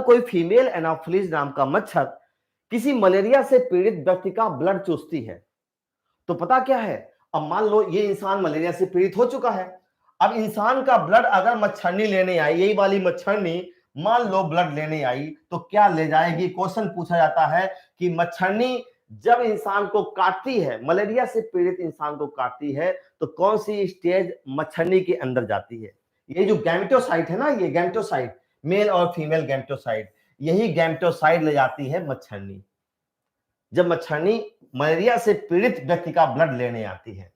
कोई फीमेल एनाफिलीज नाम का मच्छर किसी मलेरिया से पीड़ित व्यक्ति का ब्लड चूसती है, तो पता क्या है, अब मान लो ये इंसान मलेरिया से पीड़ित हो चुका है, अब इंसान का ब्लड अगर मच्छरनी लेने आई, यही वाली मच्छरनी मान लो ब्लड लेने आई, तो क्या ले जाएगी? क्वेश्चन पूछा जाता है कि मच्छरनी जब इंसान को काटती है, मलेरिया से पीड़ित इंसान को काटती है, तो कौन सी स्टेज मच्छरनी के अंदर जाती है? ये जो गैमेटोसाइट है ना, ये गैमेटोसाइट, मेल और फीमेल गैमेटोसाइट, यही गैमेटोसाइट ले जाती है मच्छरनी, जब मच्छरनी मलेरिया से पीड़ित व्यक्ति का ब्लड लेने आती है।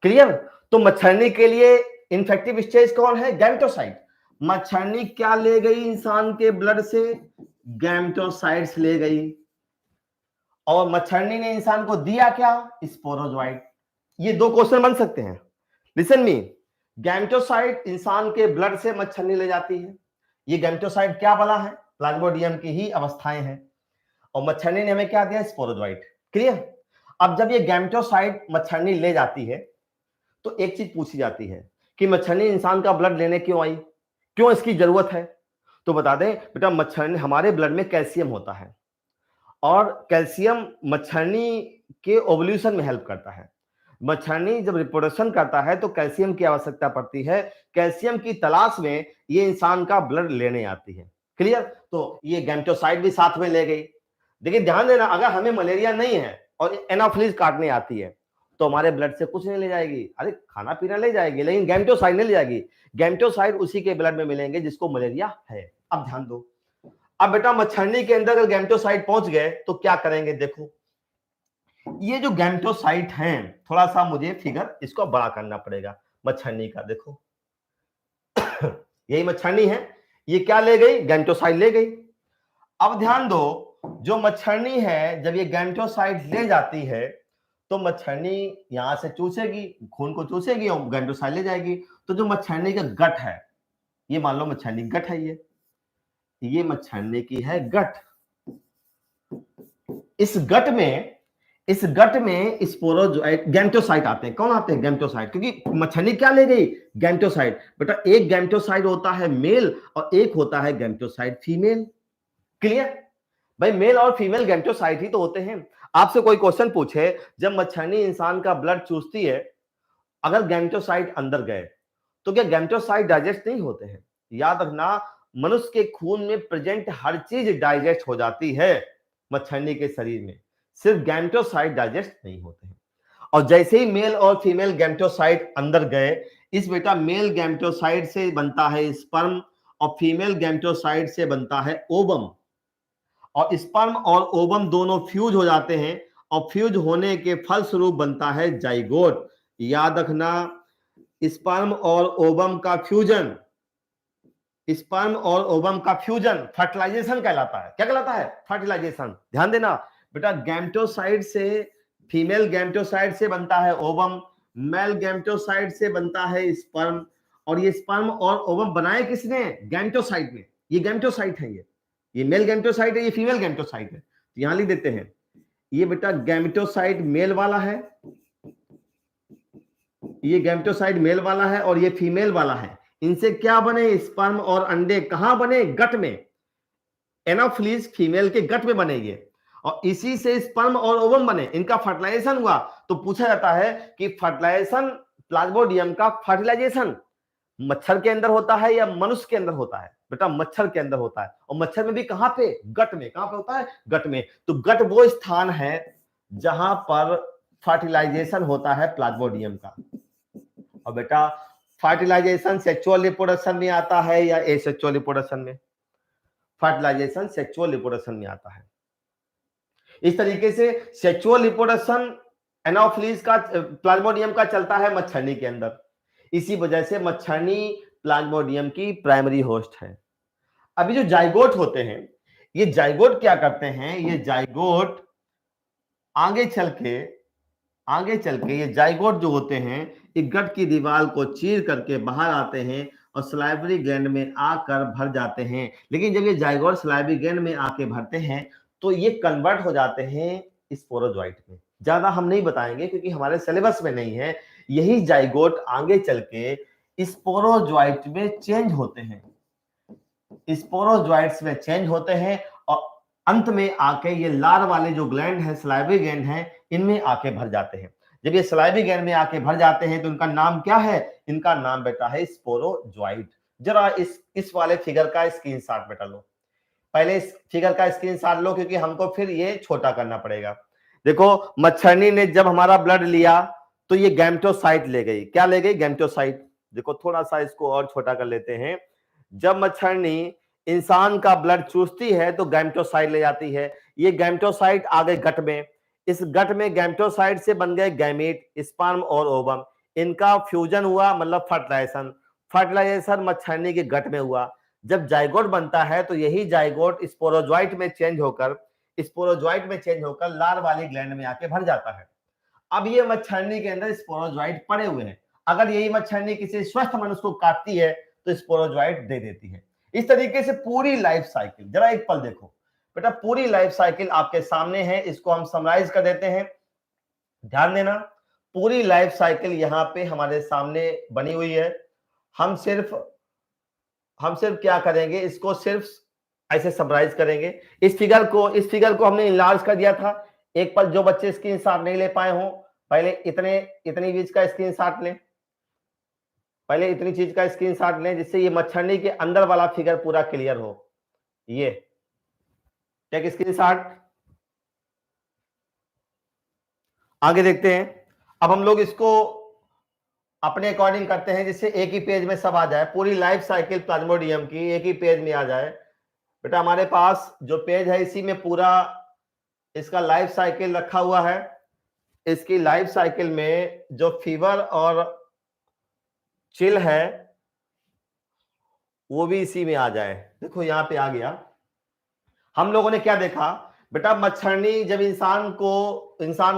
क्लियर? तो मच्छरनी के लिए इन्फेक्टिव स्टेज कौन है? गैमेटोसाइट। मच्छरनी क्या ले गई इंसान के ब्लड से? गैमेटोसाइट्स ले गई। और मच्छरनी ने इंसान को दिया क्या? स्पोरोजोइट। ये दो क्वेश्चन बन सकते हैं। लिसन मी, गैमेटोसाइट इंसान के ब्लड से मच्छरनी ले जाती है। ये गैमेटोसाइट क्या बना है? प्लाज्मोडियम की ही अवस्थाएं हैं। और मच्छरनी ने हमें क्या दिया? स्पोरोजोइट। क्लियर? अब जब ये गैमेटोसाइट मच्छरनी ले जाती है तो एक चीज पूछी जाती है कि मच्छरनी इंसान का ब्लड लेने क्यों आई, क्यों इसकी जरूरत है? तो बता दें बेटा, मच्छरनी, हमारे ब्लड में कैल्शियम होता है और कैल्शियम मच्छरनी के ओवल्यूशन में हेल्प करता है। मच्छरनी जब रिप्रोडक्शन करता है तो कैल्शियम की आवश्यकता पड़ती है, कैल्शियम की तलाश में ये इंसान का ब्लड लेने आती है। क्लियर? तो ये गैमेटोसाइट भी साथ में ले गई। देखिए ध्यान देना, अगर हमें मलेरिया नहीं है और एनाफिलीज काटने आती है तो हमारे ब्लड से कुछ नहीं ले जाएगी, अरे खाना पीना ले जाएगी, लेकिन गैमेटोसाइट नहीं ले जाएगी। गैमेटोसाइट उसी के ब्लड में मिलेंगे जिसको मलेरिया है। अब ध्यान दो, अब बेटा मच्छरनी के अंदर अगर गैमेटोसाइट पहुंच गए तो क्या करेंगे? देखो ये जो गैमेटोसाइट हैं, थोड़ा सा मुझे फिगर इसको बड़ा करना पड़ेगा मच्छरनी का। देखो यही मच्छरनी है, ये क्या ले गई? गैमेटोसाइट ले गई। अब ध्यान दो, जो मच्छरनी है जब ये गैमेटोसाइट ले जाती है तो मच्छरनी यहां से चूसेगी, खून को चूसेगी और गैमेटोसाइट ले जाएगी। तो जो मच्छरनी का गट है, ये मान लो मच्छरनी गट है, ये मच्छरनी की है गट। इस गट में स्पोरोजोइट गैमेटोसाइट आते हैं। कौन आते हैं? गैमेटोसाइट। क्योंकि मच्छरनी क्या ले गई? गैमेटोसाइट। बेटा एक गैमेटोसाइट होता है मेल और एक होता है गैमेटोसाइट फीमेल। क्लियर? भाई मेल और फीमेल गैमेटोसाइट ही तो होते हैं। आपसे कोई क्वेश्चन पूछे, जब मच्छरनी इंसान का ब्लड चूसती है, अगर गैमेटोसाइट अंदर गए तो क्या गैमेटोसाइट डाइजेस्ट नहीं होते हैं? याद रखना, मनुष्य के खून में प्रेजेंट हर चीज डाइजेस्ट हो जाती है मच्छरनी के शरीर में, सिर्फ गैमेटोसाइट डाइजेस्ट नहीं होते हैं। और जैसे ही मेल और फीमेल गैमेटोसाइट अंदर गए, इस बेटा मेल गैमेटोसाइट से बनता है स्पर्म और फीमेल गैमेटोसाइट से बनता है ओवम। और स्पर्म और ओवम दोनों फ्यूज हो जाते हैं और फ्यूज होने के फलस्वरूप बनता है जाइगोट। याद रखना, स्पर्म और ओवम का फ्यूजन, स्पर्म और ओवम का फ्यूजन फर्टिलाइजेशन कहलाता है। क्या कहलाता है? फर्टिलाइजेशन। ध्यान देना बेटा, गैमेटोसाइट से, फीमेल गैमेटोसाइट से बनता है ओवम, मेल गैमेटोसाइट से बनता है स्पर्म। और ये स्पर्म और ओवम बनाए किसने? गैमेटोसाइट ने। ये गैमेटोसाइट है ये। ये मेल गैमेटोसाइट है, ये फीमेल गैमेटोसाइट है। तो यहां लिख देते हैं, ये बेटा गैमेटोसाइट मेल वाला है, ये गैमेटोसाइट मेल वाला है और ये फीमेल वाला है। इनसे क्या बने? स्पर्म और अंडे। कहां बने? गट में। एनाफिलीज फीमेल के गट में बनेगी और इसी से स्पर्म और ओवम बने, इनका फर्टिलाइजेशन हुआ। तो पूछा जाता है कि फर्टिलाइजेशन, प्लाज्मोडियम का फर्टिलाइजेशन मच्छर के अंदर होता है या मनुष्य के अंदर होता है? बेटा मच्छर के अंदर होता है। और मच्छर में भी कहां पे? गट में। कहां पे होता है? गट में। तो गट वो स्थान है जहां पर फर्टिलाइजेशन होता है प्लाज्मोडियम का। और बेटा फर्टिलाइजेशन सेक्सुअल रिप्रोडक्शन में आता है या एसेक्सुअल रिप्रोडक्शन में? फर्टिलाइजेशन सेक्सुअल रिप्रोडक्शन में आता है। इस तरीके से सेक्सुअल रिप्रोडक्शन एनाफिलीज का, प्लाज्मोडियम का चलता है मच्छरनी के अंदर। इसी वजह से मच्छरनी प्लाज्मोडियम की प्राइमरी होस्ट है। अभी जो जाइगोट होते हैं, ये जाइगोट क्या करते हैं? ये जाइगोट आगे चल के ये जाइगोट जो होते हैं, ये गट की दीवार को चीर करके बाहर आते हैं और सलाइवरी ग्लैंड में आकर भर जाते हैं। लेकिन जब ये जाइगोट सलाइवरी ग्लैंड में आके भरते हैं तो ये कन्वर्ट हो जाते हैं स्पोरोजोइट में। ज्यादा हम नहीं बताएंगे क्योंकि हमारे सिलेबस में नहीं है। यही जाइगोट आगे चल के स्पोरोजोइट में चेंज होते हैं, स्पोरोजोइट्स में चेंज होते हैं और अंत में आके ये लार वाले जो ग्लैंड है, सलाइवरी ग्लैंड है, इनमें आके भर जाते हैं। जब ये सलाइवरी ग्लैंड में आके भर जाते हैं तो इनका नाम क्या है? इनका नाम बेटा है स्पोरोजोइट। जरा इस वाले फिगर का स्क्रीनशॉट बेटा लो, पहले इस फिगर का स्क्रीनशॉट लो क्योंकि हमको फिर ये छोटा करना पड़ेगा। देखो मच्छरनी ने जब हमारा ब्लड लिया तो ये गैमेटोसाइट ले गई। क्या ले गई? गैमेटोसाइट। देखो थोड़ा सा इसको और छोटा कर लेते हैं। जब मच्छरनी इंसान का ब्लड चूसती है तो गैमेटोसाइट ले जाती है। ये गैमेटोसाइट आ गए गट में। इस गट में गैमेटोसाइट से बन गए गैमेट, स्पर्म और ओवम। इनका फ्यूजन हुआ, मतलब फर्टिलाइजेशन। फर्टिलाइजेशन मच्छरनी के गट में हुआ। जब जाइगोट बनता है तो यही जाइगोट स्पोरोजोइट में चेंज होकर लार वाली ग्लैंड में आके भर जाता है। अब ये मच्छरनी के अंदर स्पोरोजोइट पड़े हुए हैं। अगर यही मच्छरनी किसी स्वस्थ मनुष्य को काटती है तो स्पोरोजोइट दे देती है। इस तरीके से पूरी लाइफ साइकिल, जरा एक पल देखो बेटा, पूरी लाइफ साइकिल आपके सामने है। इसको हम समराइज कर देते हैं, ध्यान देना। पूरी लाइफ साइकिल यहाँ पे हमारे सामने बनी हुई है। हम सिर्फ क्या करेंगे, इसको सिर्फ ऐसे समराइज करेंगे। इस फिगर को हमने इनलार्ज कर दिया था। एक पल जो बच्चे स्क्रीनशॉट नहीं ले पाए हो, पहले इतनी चीज का स्क्रीनशॉट लें, पहले इतनी चीज का स्क्रीनशॉट लें जिससे ये मच्छरनी के अंदर वाला फिगर पूरा क्लियर हो। ये टेक स्क्रीनशॉट। आगे देखते हैं। अब हम लोग इसको अपने अकॉर्डिंग करते हैं जिससे एक ही पेज में सब आ जाए, पूरी लाइफ साइकिल प्लाज्मोडियम की एक ही पेज में आ जाए। बेटा हमारे पास जो पेज है इसी में पूरा इसका लाइफ साइकिल रखा हुआ है। इसकी लाइफ साइकिल में जो फीवर और चिल है वो भी इसी में आ जाए। देखो यहां पे आ गया। हम लोगों ने क्या देखा बेटा, मच्छरनी जब इंसान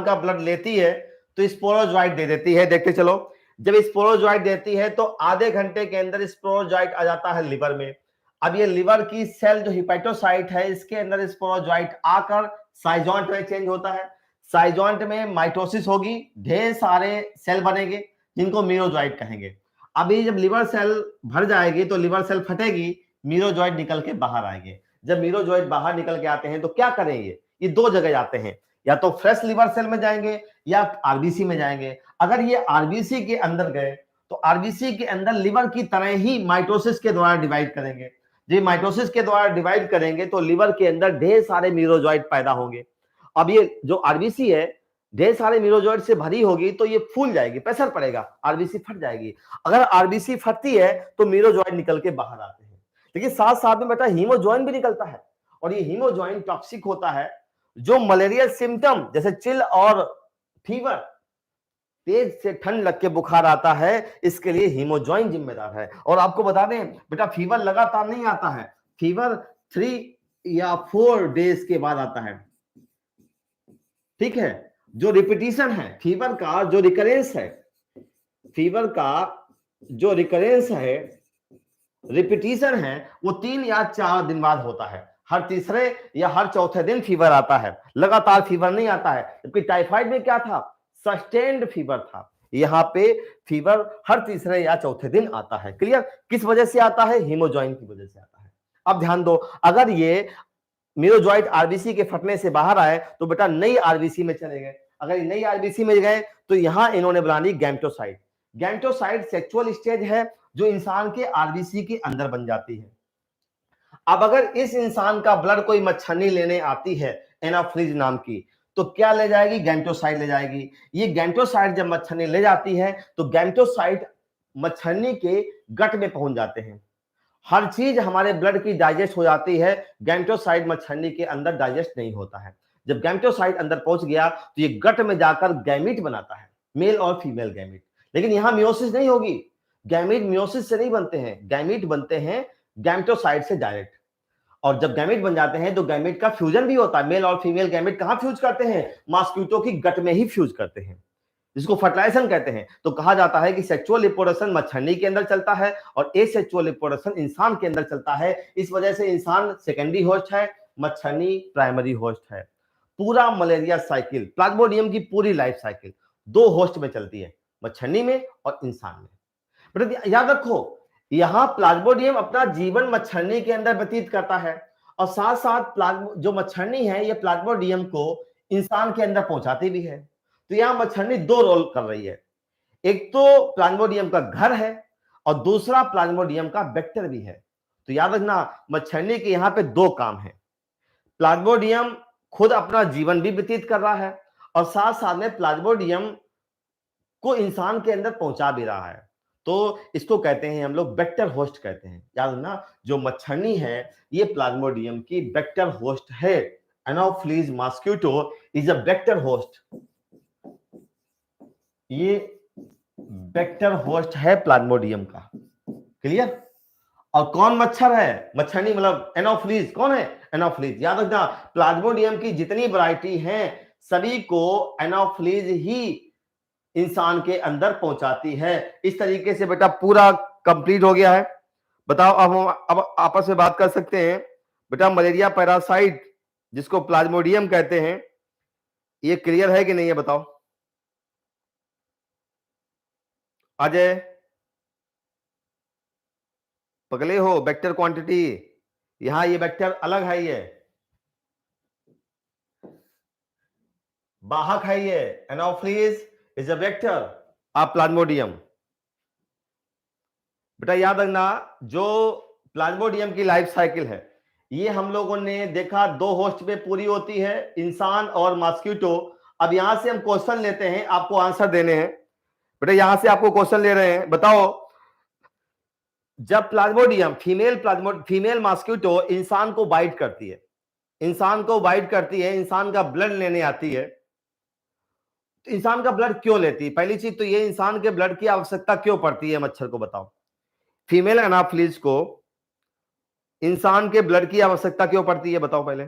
का ब्लड लेती है तो स्पोरोजोइट दे देती है। देखते चलो, जब स्पोरोजोइट देती है तो आधे घंटे के अंदर स्पोरोजोइट आ जाता है लिवर में। अब ये लिवर की सेल जो हिपेटोसाइट है, इसके अंदर स्पोरोजोइट आकर साइजॉन्ट में चेंज होता है। साइजॉन्ट में माइटोसिस होगी, ढेर सारे सेल बनेंगे जिनको मीरोजोइट कहेंगे। अभी जब लिवर सेल भर जाएगी तो लिवर सेल फटेगी, मीरोजोइट निकल के बाहर आएंगे। जब मीरोजोइट बाहर निकल के आते हैं तो क्या करेंगे? ये दो जगह जाते हैं, या तो फ्रेश लिवर सेल में जाएंगे या आरबीसी में जाएंगे। अगर ये आरबीसी के अंदर गए तो आरबीसी के अंदर लिवर की तरह ही माइटोसिस के द्वारा डिवाइड करेंगे। जी माइटोसिस के द्वारा डिवाइड करेंगे तो लिवर के अंदर ढेर सारे मीरोजोइट पैदा होंगे। अब ये जो आरबीसी है ढेर सारे मीरोजोइट से भरी होगी तो ये फूल जाएगी, प्रेशर पड़ेगा, आरबीसी फट जाएगी। अगर आरबीसी फटती है तो मीरोजोइट निकल के बाहर आते हैं। लेकिन साथ साथ में बेटा हीमोजोइन भी निकलता है और ये हीमोजोइन टॉक्सिक होता है। जो मलेरियल सिम्टम जैसे चिल और फीवर, तेज से ठंड लग के बुखार आता है, इसके लिए हीमोजोइन जिम्मेदार है। और आपको बता दें बेटा, फीवर लगातार नहीं आता है, फीवर 3 या 4 डेज के बाद आता है। ठीक है, जो रिपीटिशन है फीवर का, जो रिकरेंस है, फीवर का जो रिकरेंस है, रिपीटिशन है, वो 3 या 4 दिन बाद होता है। हर तीसरे या हर चौथे दिन फीवर आता है, लगातार फीवर नहीं आता है। जबकि टाइफाइड में क्या था, सस्टेन्ड फीवर था। यहाँ पे फीवर हर तीसरे या चौथे दिन आता है। क्लियर? किस वजह से आता है? हीमोजॉइन की वजह से आता है। अब ध्यान दो, अगर ये मीरोजॉइट आरबीसी के फटने से बाहर आए तो बेटा नई आरबीसी में चले गए। अगर नई आरबीसी में गए तो यहां इन्होंने बना ली गैमेटोसाइट। गैमेटोसाइट सेक्सुअल स्टेज है जो इंसान के आरबीसी के अंदर बन जाती है। अब अगर इस इंसान का ब्लड कोई मच्छरनी लेने आती है एनाफ्रीज नाम की, तो क्या ले जाएगी? गैमेटोसाइट ले जाएगी। ये गैमेटोसाइट जब मच्छरनी ले जाती है तो गैमेटोसाइट मच्छरनी के गट में पहुंच जाते हैं। हर चीज हमारे ब्लड की डाइजेस्ट हो जाती है, गैमेटोसाइट मच्छरनी के अंदर डाइजेस्ट नहीं होता है। जब गैमेटोसाइट अंदर पहुंच गया तो ये गट में जाकर गैमीट बनाता है, मेल और फीमेल गैमीट। लेकिन यहां मियोसिस नहीं होगी। गैमीट मियोसिस से नहीं बनते हैं, गैमीट बनते हैं गैमेटोसाइट से डायरेक्ट। और जब गैमेट बन जाते हैं तो गैमेट का फ्यूजन भी होता है। मेल और फीमेल गैमेट कहां फ्यूज करते हैं? मॉस्किटो की गट में ही फ्यूज करते हैं, जिसको फर्टिलाइजेशन कहते हैं। तो कहा जाता है कि सेक्सुअल रिप्रोडक्शन मच्छरनी के अंदर चलता है और एसेक्सुअल रिप्रोडक्शन इंसान के अंदर चलता है। इस वजह से इंसान सेकेंडरी होस्ट है, मच्छरनी प्राइमरी होस्ट है। पूरा मलेरिया साइकिल, प्लाज्मोडियम की पूरी लाइफ साइकिल दो होस्ट में चलती है, मच्छरनी में और इंसान में। बट याद रखो, यहां प्लाज्मोडियम अपना जीवन मच्छरनी के अंदर व्यतीत करता है और साथ साथ जो मच्छरनी है ये प्लाज्मोडियम को इंसान के अंदर पहुंचाती भी है। तो यहां मच्छरनी दो रोल कर रही है, एक तो प्लाज्मोडियम का घर है और दूसरा प्लाज्मोडियम का वेक्टर भी है। तो याद रखना, मच्छरनी के यहां पे दो काम है। प्लाज्मोडियम खुद अपना जीवन भी व्यतीत कर रहा है और साथ साथ में प्लाज्मोडियम को इंसान के अंदर पहुंचा भी रहा है। तो इसको कहते हैं हम लोग वेक्टर होस्ट कहते हैं। याद रखना, जो मच्छरनी है ये प्लाज्मोडियम की वेक्टर होस्ट है। Anopheles mosquito is a vector host, ये वेक्टर होस्ट है प्लाज्मोडियम का। क्लियर? और कौन मच्छर है? मच्छरनी मतलब एनोफ्लीज। कौन है? एनोफ्लीज। याद रखना, प्लाज्मोडियम की जितनी वैरायटी हैं सभी को एनोफ्लीज ही इंसान के अंदर पहुंचाती है। इस तरीके से बेटा पूरा कंप्लीट हो गया है। बताओ, अब हम अब आपस में बात कर सकते हैं। बेटा मलेरिया पैरासाइट जिसको प्लाज्मोडियम कहते हैं, ये क्लियर है कि नहीं है? बताओ अजय, पगले हो? वेक्टर क्वांटिटी, यहां ये वेक्टर अलग है, ये वाहक है। ये Anopheles is a vector of Plasmodium. बेटा याद रखना, जो प्लाज्मोडियम की लाइफ साइकिल है ये हम लोगों ने देखा दो होस्ट में पूरी होती है, इंसान और मॉस्किटो। अब यहां से हम क्वेश्चन लेते हैं, आपको आंसर देने हैं। बेटा यहां से आपको क्वेश्चन ले रहे हैं, बताओ जब प्लाज्मोडियम फीमेल मॉस्किटो इंसान को बाइट करती है, इंसान का ब्लड लेने आती है, तो इंसान का ब्लड क्यों लेती है? पहली चीज तो ये, इंसान के ब्लड की आवश्यकता क्यों पड़ती है मच्छर को? बताओ, फीमेल एनाफ्लीज को इंसान के ब्लड की आवश्यकता क्यों पड़ती है? बताओ पहले।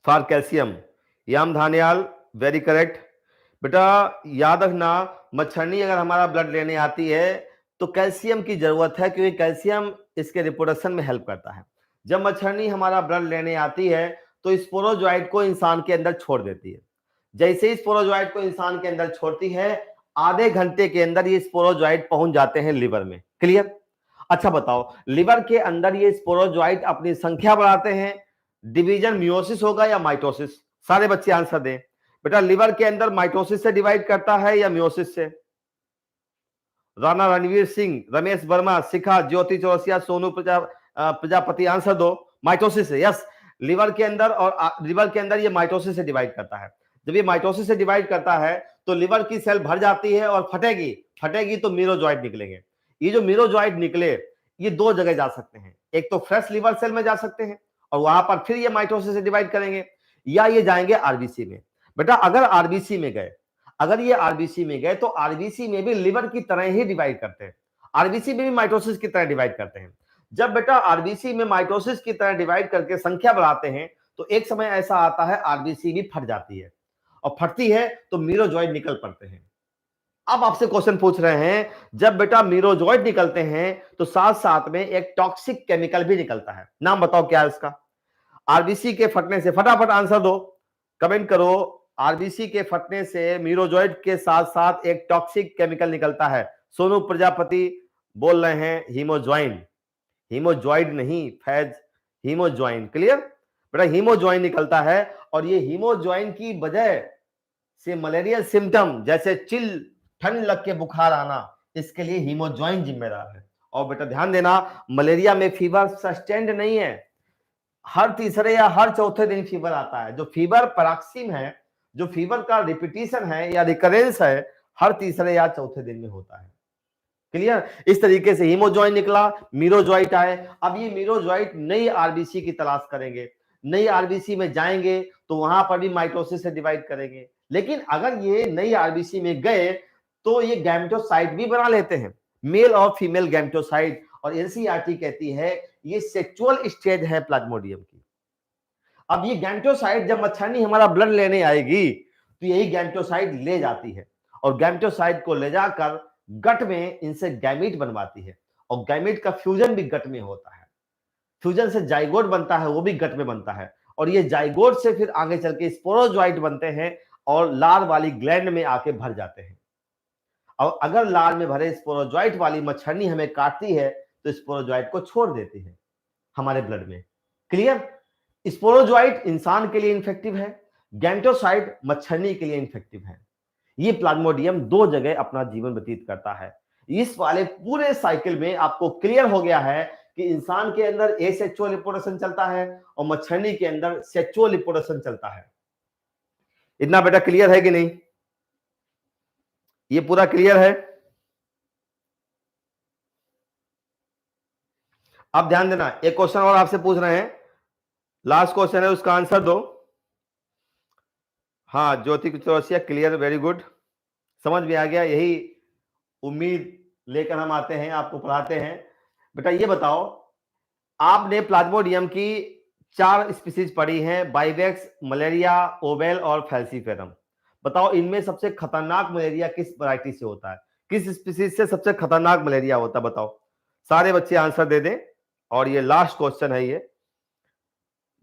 For calcium. याम धानियाल, वेरी करेक्ट। बेटा याद रखना, मच्छरनी अगर हमारा ब्लड लेने आती है तो कैल्शियम की जरूरत है, क्योंकि कैल्शियम इसके रिप्रोडक्शन में हेल्प करता है। जब मच्छरनी हमारा ब्लड लेने आती है तो स्पोरोजोइट को इंसान के अंदर छोड़ देती है। जैसे ही स्पोरोजोइट को इंसान के अंदर छोड़ती है, आधे घंटे के अंदर ये स्पोरोजोइट पहुंच जाते हैं लिवर में। क्लियर? अच्छा बताओ, लिवर के अंदर ये स्पोरोजोइट अपनी संख्या बढ़ाते हैं, डिवीजन मियोसिस होगा या माइटोसिस? सारे बच्चे आंसर दें। बेटा लिवर के अंदर माइटोसिस से डिवाइड करता है या मियोसिस से? राणा रणवीर सिंह, रमेश वर्मा, शिखा, ज्योति चौरसिया, सोनू प्रजापति आंसर दो। माइटोसिस से, यस। लिवर के अंदर ये माइटोसिस से डिवाइड करता है। जब ये माइटोसिस से डिवाइड करता है तो लिवर की सेल भर जाती है और फटेगी तो मीरोजॉइट निकलेंगे। ये जो मीरोजॉइट निकले ये दो जगह जा सकते हैं, एक तो फ्रेश लिवर सेल में जा सकते हैं और वहां पर फिर ये माइटोसिस से डिवाइड करेंगे, या ये जाएंगे आरबीसी में। बेटा अगर ये आरबीसी में गए तो आरबीसी में भी लिवर की तरह ही डिवाइड करते हैं, आरबीसी में भी माइटोसिस की तरह डिवाइड करते हैं। जब बेटा आरबीसी में माइटोसिस की तरह डिवाइड करके संख्या बढ़ाते हैं तो एक समय ऐसा आता है आरबीसी भी फट जाती है, और फटती है तो मीरोजॉइट निकल पड़ते हैं। अब आपसे क्वेश्चन पूछ रहे हैं, जब बेटा मीरोजॉइट निकलते हैं तो साथ साथ में एक टॉक्सिक केमिकल भी निकलता है, नाम बताओ क्या है इसका। आरबीसी के फटने से, फटाफट आंसर दो, कमेंट करो। आरबीसी के फटने से मीरोजॉइट के साथ साथ एक टॉक्सिक केमिकल निकलता है। सोनू प्रजापति बोल रहे हैं हीमोज्वाइन, हीमोजॉइड नहीं फैज, हीमोज्वाइन। क्लियर बेटा, हीमोज्वाइन निकलता है और ये हीमोज्वाइन की वजह से मलेरियल सिम्टम जैसे चिल, ठंड लग के बुखार आना, इसके लिए हीमोज्वाइन जिम्मेदार है। और बेटा ध्यान देना, मलेरिया में फीवर सस्टेन्ड नहीं है, हर तीसरे या हर चौथे दिन फीवर आता है। जो फीवर पैराक्सिम है, जो फीवर का रिपीटिशन है या रिकरेंस है, हर तीसरे या चौथे दिन में होता है। क्लियर, इस तरीके से हीमोजॉइन निकला, मीरोजॉइट आए। अब ये मीरोजॉइट नई आरबीसी की तलाश करेंगे, नई आरबीसी में जाएंगे तो वहां पर भी माइटोसिस से डिवाइड करेंगे। लेकिन अगर ये नई आरबीसी में गए तो ये गैमेटोसाइट भी बना लेते हैं, मेल और फीमेल गैमेटोसाइट। और एनसीईआरटी कहती है ये सेक्सुअल स्टेज है प्लाज्मोडियम की। अब ये गैमेटोसाइट जब मच्छरनी हमारा ब्लड लेने आएगी तो यही गैमेटोसाइट ले जाती है और गैमेटोसाइट को ले जाकर गट में इनसे गैमीट बनवाती है। और गैमीट का फ्यूजन भी गट में होता है, फ्यूजन से जाइगोट बनता है, वो भी गट में बनता है। और ये जाइगोट से फिर आगे चल के स्पोरोजॉइट बनते हैं और लार वाली ग्लैंड में आके भर जाते हैं। और अगर लार में भरे स्पोरोजॉइट वाली मच्छरनी हमें काटती है तो स्पोरोजॉइट को छोड़ देती है हमारे ब्लड में। क्लियर, स्पोरोजॉइट इंसान के लिए इन्फेक्टिव है, गैमेटोसाइट मच्छरनी के लिए इन्फेक्टिव है। ये प्लाज्मोडियम दो जगह अपना जीवन व्यतीत करता है। इस वाले पूरे साइकिल में आपको क्लियर हो गया है कि इंसान के अंदर एसेक्सुअल रिप्रोडक्शन चलता है और मच्छरनी के अंदर सेक्सुअल रिप्रोडक्शन चलता है। इतना बेटा क्लियर है कि नहीं? ये पूरा क्लियर है? अब ध्यान देना, एक क्वेश्चन और आपसे पूछ रहे हैं, लास्ट क्वेश्चन है, उसका आंसर दो। हाँ ज्योति चौरसिया, क्लियर, वेरी गुड, समझ में आ गया। यही उम्मीद लेकर हम आते हैं, आपको पढ़ाते हैं। बेटा ये बताओ, आपने प्लाज्मोडियम की 4 स्पीसीज पढ़ी हैं, बाइवेक्स, मलेरिया, ओवेल और फैल्सीफेरम। बताओ इनमें सबसे खतरनाक मलेरिया किस वैरायटी से होता है, किस स्पीसीज से सबसे खतरनाक मलेरिया होता है? बताओ, सारे बच्चे आंसर दे दें। और ये लास्ट क्वेश्चन है। ये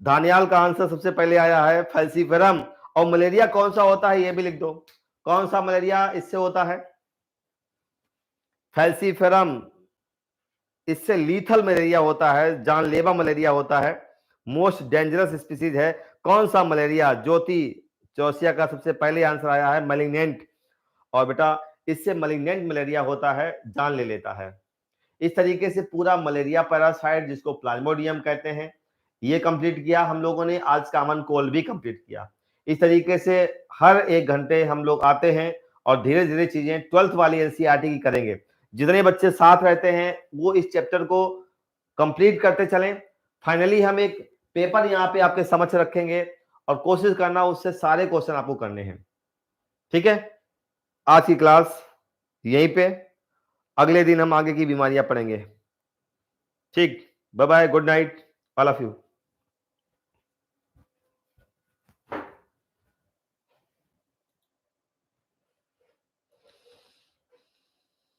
दानियाल का आंसर सबसे पहले आया है फैल्सीफेरम। और मलेरिया कौन सा होता है ये भी लिख दो, कौन सा मलेरिया इससे होता है? फैल्सीफेरम, इससे लीथल मलेरिया होता है, जानलेवा मलेरिया होता है, मोस्ट डेंजरस स्पीसीज है। कौन सा मलेरिया? ज्योति चौरसिया का सबसे पहले आंसर आया है मैलिग्नेंट। और बेटा इससे मैलिग्नेंट मलेरिया होता है, जान ले लेता है। इस तरीके से पूरा मलेरिया पैरासाइट जिसको प्लाज्मोडियम कहते हैं ये कंप्लीट किया हम लोगों ने। आज कॉमन कोल्ड भी कंप्लीट किया। इस तरीके से हर 1 घंटे हम लोग आते हैं और धीरे धीरे चीजें 12th वाली एनसीईआरटी की करेंगे। जितने बच्चे साथ रहते हैं वो इस चैप्टर को कंप्लीट करते चलें। फाइनली हम एक पेपर यहाँ पे आपके समक्ष रखेंगे और कोशिश करना उससे सारे क्वेश्चन आपको करने हैं। ठीक है, आज की क्लास यहीं पे, अगले दिन हम आगे की बीमारियां पढ़ेंगे। ठीक, bye bye, good night all of you.